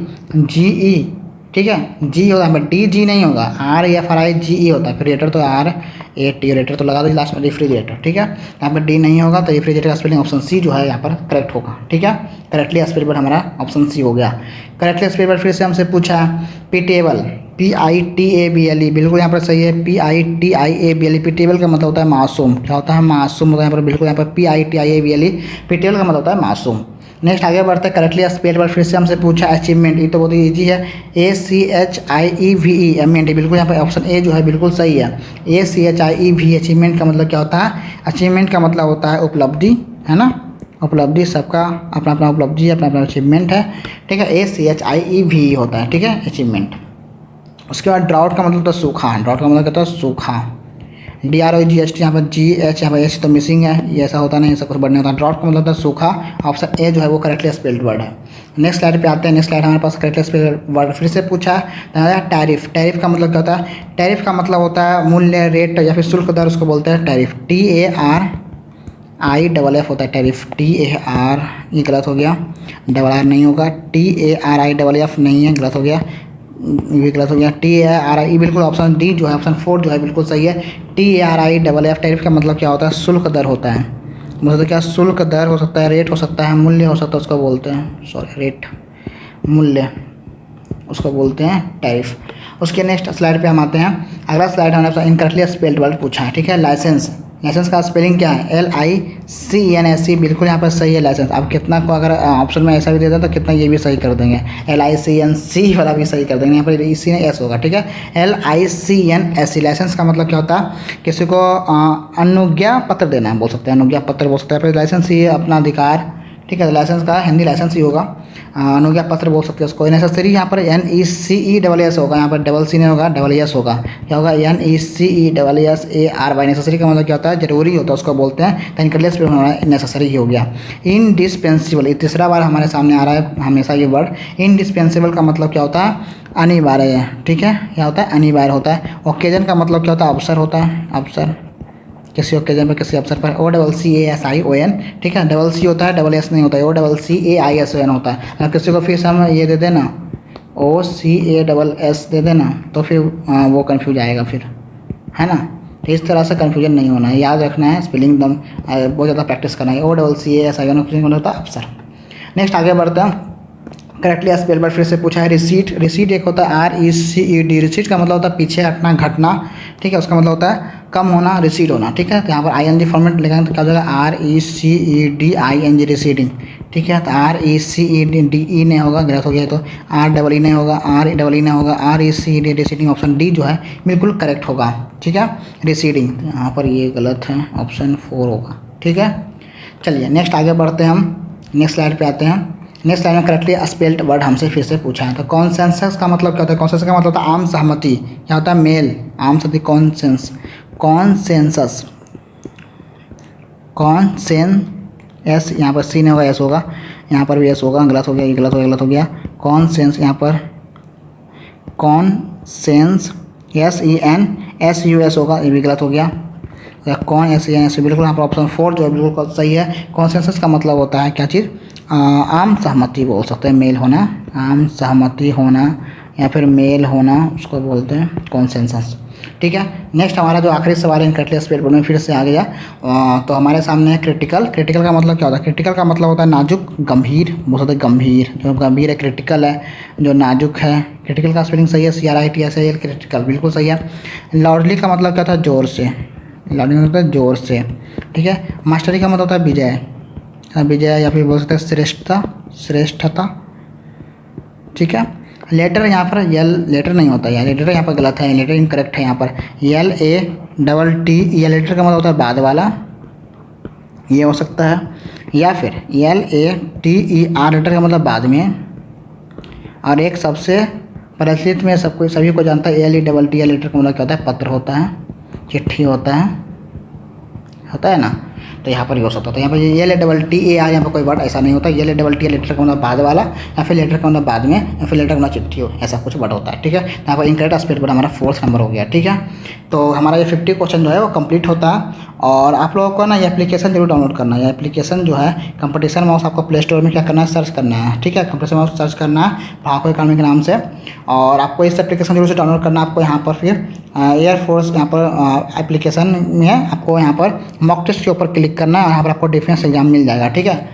ठीक है, जी होगा यहाँ पर, DG नहीं होगा, REFRIGE होता है। फिर रेटर तो RAT, रेटर तो लगा दो लास्ट में, रेफ्रिजरेटर। ठीक है, यहाँ पर डी नहीं होगा, तो रेफ्रिजरेटर का स्पेलिंग ऑप्शन सी जो है यहाँ पर करेक्ट होगा। ठीक है, करेक्टली स्पेलिंग हमारा ऑप्शन सी हो गया। करेक्टली स्पेलिंग फिर से हमसे पूछा पिटेबल, PITABLE, बिल्कुल यहाँ पर सही है, PITIABLE। पिटेबल का मतलब होता है मासूम। क्या होता है, मासूम होता है यहाँ पर, बिल्कुल यहाँ पर PITIABLE। पिटेबल का मतलब होता है मासूम। नेक्स्ट आगे बढ़ते हैं। करेक्टली स्पेल्ड वर्ड फिर से हमसे पूछा अचीवमेंट, ये तो बहुत ही ईजी है, ACHIEVE। बिल्कुल यहाँ पर ऑप्शन ए जो है बिल्कुल सही है, ACHIEVE। अचीवमेंट का मतलब क्या होता है, अचीवमेंट का मतलब होता है उपलब्धि, है ना, उपलब्धि। सबका अपना अपना उपलब्धि, अपना अपना अचीवमेंट है। ठीक है, ACHIEVE होता है। ठीक है, अचीवमेंट। उसके बाद ड्राउट का मतलब होता है सूखा, ड्राउट का मतलब क्या होता है, सूखा। DROUGHT, यहाँ पर GH, यहाँ पर H तो मिसिंग है, ये ऐसा होता नहीं, ऐसा कुछ बढ़ नहीं होता। ड्राउट का मतलब होता है सूखा, ऑप्शन ए जो है वो करेक्टली स्पेल्ड वर्ड है। नेक्स्ट स्लाइड पे आते हैं। नेक्स्ट स्लाइड हमारे पास करेक्टली स्पेल्ड वर्ड फिर से पूछा है टैरिफ। टैरिफ का मतलब क्या होता है, टैरिफ का मतलब होता है मूल्य, रेट या फिर शुल्क दर, उसको बोलते हैं टैरिफ। TARIFF होता है टैरिफ, TAR, ये गलत हो गया, RR नहीं होगा, TARIFF नहीं है, गलत हो गया, ये गलत हो गया। TARI बिल्कुल ऑप्शन डी जो है, ऑप्शन 4 जो है बिल्कुल सही है, TARIFF। टैरिफ का मतलब क्या होता है, शुल्क दर होता है। मतलब क्या, शुल्क दर हो सकता है, रेट हो सकता है, मूल्य हो सकता है, उसको बोलते हैं, सॉरी रेट, मूल्य, उसको बोलते हैं टैरिफ। उसके नेक्स्ट स्लाइड पे हम आते हैं। अगला स्लाइड हमने इनकरेक्टली स्पेल्ड वर्ड पूछा है। ठीक है, लाइसेंस। लाइसेंस का स्पेलिंग क्या है, LICENSE। बिल्कुल यहाँ पर सही है लाइसेंस। अब कितना को अगर ऑप्शन में ऐसा भी दे दें तो कितना ये भी सही कर देंगे, LICNC वाला भी सही कर देंगे, यहाँ पर इसी ने एस होगा। ठीक है, LICNSE। लाइसेंस का मतलब क्या होता है, किसी को अनुज्ञा पत्र देना बोल सकते हैं, अनुज्ञा पत्र बोल सकते हैं। फिर लाइसेंस ये अपना अधिकार। ठीक है, लाइसेंस का हिंदी लाइसेंस ही होगा, अनुज्ञा पत्र बोल सकते हैं उसको। नेसेसरी यहाँ पर NECESS होगा, यहाँ पर डबल सी नहीं होगा, डबल एस होगा। क्या होगा, NECESSARY। नेसेसरी का मतलब क्या होता है, जरूरी होता है, उसको बोलते हैं। तो इनकरेक्टली स्पेलिंग हमारा नेसेसरी ही हो गया। इनडिस्पेंसिबल, ये तीसरा बार हमारे सामने आ रहा है हमेशा ये वर्ड। इनडिस्पेंसिबल का मतलब क्या होता है, अनिवार्य। ठीक है, क्या होता है, अनिवार्य होता है। ओकेजन का मतलब क्या होता है, अवसर होता है, अवसर, किसी ओकेजन पर, किसी अवसर पर। OCCASION। ठीक है, डबल सी होता है, डबल एस नहीं होता है, OCCAISON होता है। अगर किसी को फिर से हम ये दे देना OCASS दे देना तो फिर वो कन्फ्यूज आएगा फिर, है ना। तो इस तरह से कन्फ्यूजन नहीं होना है, याद रखना है, स्पेलिंग एकदम बहुत ज़्यादा प्रैक्टिस करना है। OCCASION होता है अवसर। नेक्स्ट आगे बढ़ते हैं। करेक्टली स्पेल वर्ड फिर से पूछा है रिसीट। रिसीट एक होता है RECED। रिसीट का मतलब होता है पीछे हटना, घटना। ठीक है, उसका मतलब होता है कम होना, रिसीड होना। ठीक है, तो यहाँ पर ING फॉर्मेट लिखेंगे तो क्या हो जाएगा, RECEDING, रिसीडिंग। ठीक है, तो RECEDE नहीं होगा, गलत हो गया, तो REE नहीं होगा, REE नहीं होगा, RECED, रिसीडिंग। ऑप्शन डी जो है बिल्कुल करेक्ट होगा। ठीक है, रिसीडिंग, यहाँ पर ये गलत है, ऑप्शन 4 होगा। ठीक है, चलिए नेक्स्ट आगे बढ़ते हैं हम। नेक्स्ट स्लाइड पे आते हैं। नेक्स्ट लाइन में करेक्टली स्पेल्ड वर्ड हमसे फिर से पूछा है। तो कॉन्सेंसस का मतलब क्या होता है? कॉन्सेंसस का मतलब होता है आम सहमति, क्या होता है? मेल, आम सहमति, कॉन्सेंसस, एस यहाँ पर सी नहीं होगा, एस होगा, यहाँ पर भी एस होगा, गलत हो गया, ये गलत हो गया, गलत हो गया। कॉन्सेंस, यहाँ पर कॉन्सेंस, SENSUS होगा, ये भी गलत हो गया। कौन SENS बिल्कुल यहाँ पर ऑप्शन 4 जो है बिल्कुल सही है। कॉन्सेंसस का मतलब होता है क्या चीज़? आम सहमति बोल सकते हैं, मेल होना, आम सहमति होना या फिर मेल होना, उसको बोलते हैं कॉन्सेंसस। ठीक है, नेक्स्ट हमारा जो आखिरी सवाल है इनकरेक्टली स्पेल्ड वर्ड में फिर से आ गया। तो हमारे सामने है क्रिटिकल। क्रिटिकल का मतलब क्या होता है? क्रिटिकल का मतलब होता है नाजुक, गंभीर, बहुत ज़्यादा गंभीर, जो गंभीर है क्रिटिकल है, जो नाजुक है। क्रिटिकल का स्पेलिंग सही है, CRITICAL, क्रिटिकल बिल्कुल सही है। लाउडली का मतलब क्या था? जोर से, लाउडली का मतलब जोर से। ठीक है, मास्टरी का मतलब होता है विजय, विजय या फिर बोल सकते हैं श्रेष्ठता, श्रेष्ठता। ठीक है, लेटर यहाँ पर यल लेटर नहीं होता है, लेटर यहाँ पर गलत है, लेटर इनकरेक्ट है यहाँ पर। LATT, ये लेटर का मतलब होता है बाद वाला, ये हो सकता है, या फिर LATER, लेटर का मतलब बाद में। और एक सबसे प्रचलित में सबको सभी को जानता है LETT, लेटर का मतलब क्या होता है? पत्र होता है, चिट्ठी होता है ना। तो यहाँ पर ही हो सकता है। तो यहाँ पर LATTA, यहाँ पर कोई वर्ड ऐसा नहीं होता। LATTA लेटर का मतलब बाद वाला, या फिर लेटर का मतलब बाद में, या फिर लेटर का मतलब चिट्ठी हो, ऐसा कुछ वर्ड होता है। ठीक है, यहाँ पर इनकरेक्ट स्पेलिंग वर्ड हमारा 4th नंबर हो गया। ठीक है, तो हमारा ये 50 क्वेश्चन जो है वो कंप्लीट होता है। और आप लोगों को ना ये एप्लीकेशन जरूर डाउनलोड करना है। ये एप्लीकेशन जो है कंपटीशन माउस, आपको प्ले स्टोर में क्या करना है? सर्च करना है। ठीक है, कंपटीशन माउस सर्च करना है पढ़ाकू अकादमी के नाम से, और आपको इस एप्लीकेशन जरूर से डाउनलोड करना है। आपको यहाँ पर फिर एयरफोर्स यहाँ पर एप्लीकेशन में आपको यहाँ पर मॉक टेस्ट के ऊपर क्लिक करना है, यहाँ पर आपको डिफेंस एग्जाम मिल जाएगा। ठीक है,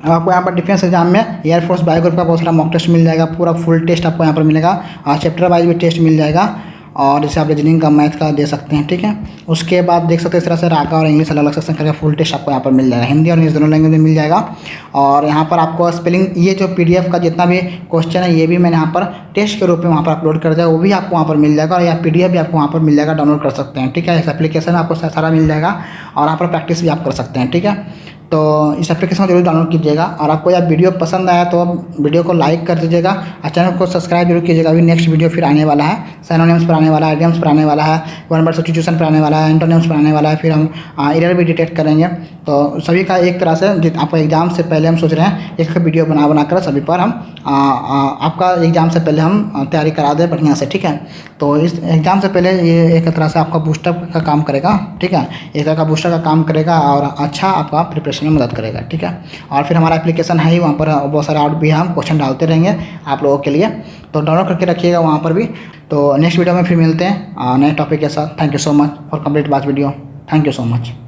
आपको यहाँ पर डिफेंस एग्जाम में एयरफोर्स बायोग्रुप का बहुत सारा मॉक टेस्ट मिल जाएगा, पूरा फुल टेस्ट आपको यहाँ पर मिलेगा, और चैप्टर वाइज भी टेस्ट मिल जाएगा, और जैसे आप रीजनिंग का, मैथ का दे सकते हैं। ठीक है, उसके बाद देख सकते हैं इस तरह से राका और इंग्लिश अलग अलग सेक्शन करके फुल टेस्ट आपको यहाँ पर मिल जाएगा, हिंदी और इंग्लिश दोनों लैंग्वेज में मिल जाएगा। और यहाँ पर आपको स्पेलिंग, ये जो PDF का जितना भी क्वेश्चन है ये भी मैंने यहाँ पर टेस्ट के रूप में वहाँ पर अपलोड कर दिया, वो भी आपको वहाँ पर मिल जाएगा, और या PDF भी आपको वहाँ पर मिल जाएगा, डाउनलोड कर सकते हैं। ठीक है, इस एप्लीकेशन आपको सारा मिल जाएगा, और यहाँ पर प्रैक्टिस भी आप कर सकते हैं। ठीक है, तो इस एप्लीकेशन को जरूर डाउनलोड कीजिएगा। और आपको यह वीडियो पसंद आया तो वीडियो को लाइक कर दीजिएगा, और चैनल को सब्सक्राइब जरूर कीजिएगा। अभी नेक्स्ट वीडियो फिर आने वाला है, सिनोनिम्स पर आने वाला है, इडियम्स पर आने वाला है, वन वर्ड सब्स्टिट्यूशन पर आने वाला है, एंटोनिम्स पर आने वाला है, फिर हम एरर भी डिटेक्ट करेंगे। तो सभी का एक तरह से आपको एग्जाम से पहले हम सोच रहे हैं एक वीडियो बना कर सभी पर हम आपका एग्जाम से पहले हम तैयारी करा दें बढ़िया से। ठीक है, तो इस एग्ज़ाम से पहले ये एक तरह से आपका बूस्टअप का काम करेगा। ठीक है, एक तरह का बूस्टर का काम करेगा, और अच्छा आपका प्रिपरेशन में मदद करेगा। ठीक है, और फिर हमारा एप्लीकेशन है ही, वहाँ पर बहुत सारे आउट भी हम क्वेश्चन डालते रहेंगे आप लोगों के लिए, तो डाउनलोड करके रखिएगा वहाँ पर भी। तो नेक्स्ट वीडियो में फिर मिलते हैं नए टॉपिक के साथ। Thank you so much for complete watch video. Thank you so much.